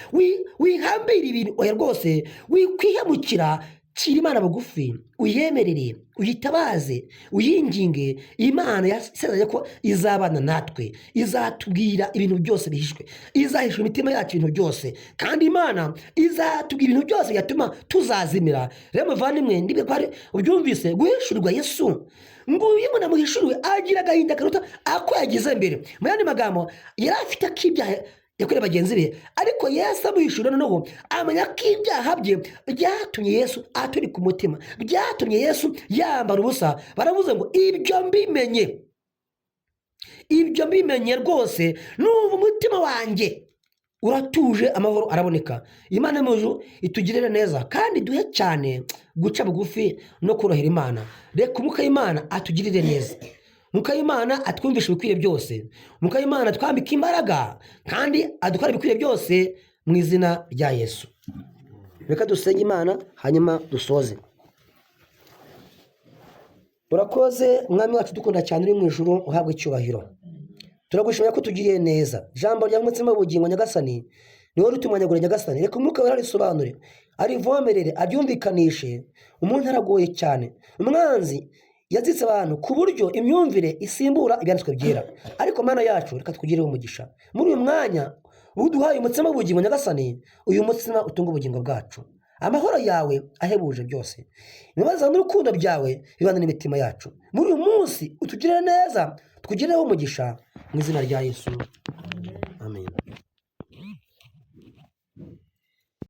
wihambira ibintu, oya rwose, wikwihemukira. Cira Imana bugufi, uyemerere, uyitabaze, uyinginge. Imana yasezeranye ko izabana natwe, izatubwira ibintu byose bihishwe, izahisha imitima yacu ibintu byose, kandi Imana izatubwira ibintu byose byatuma tuzazimira. Rero muvandimwe, ndibe ko ubyumvise, guhishurirwa Yesu, ngo uyu muntu amuhishuriwe agira agahinda karuta ako yagize mbere. Mu yandi magambo, yari afite ak'ibyaha yakoreye bagenzi be, ariko Yesu amuhishura noneho amenya ko ibyaha bye byatumye Yesu aturika umutima, byatumye Yesu yambara ubusa. Baravuze ngo ibyo mbimenye rwose, numva umutima wanjye uratuje, amahoro araboneka. Imana mu ijuru itugirire neza, kandi duhe cyane guca bugufi no korohera Imana. Reka umwuka w'Imana atugirire neza, umwuka w'Imana atwumvisha ibikwiriye byose, umwuka w'Imana twambika imbaraga, kandi adukora ibikwiriye byose mu izina rya Yesu. Reka dusenge Imana hanyuma dusoze. Urakoze Mwami wacu dukunda cyane, uri mu ijuru, uhabwe icyubahiro. Turagushimira ko tugiriye neza. Jambo rya mutsima w'ubugingo Nyagasani, niwe rutumanyagura Nyagasani. Reka umwuka wera arisobanure, arivomerere, abyumvikanishe. Umuntu aragoye cyane, umwanzi yazitse abantu ku buryo imyumvire isimbura ibyanditswe byera. Ariko Mana yacu, reka twugirire umugisha muri uyu mwanya uduhaye umutsima w'ubugingo Nyagasani. Uyu mutsima utunga ubugingo bwacu, amahoro yawe ahebuje byose, imbabazi n'urukundo byawe bibana n'imitima yacu. Muri uyu munsi utugirire neza, tukugireho umugisha mu izina rya Yesu.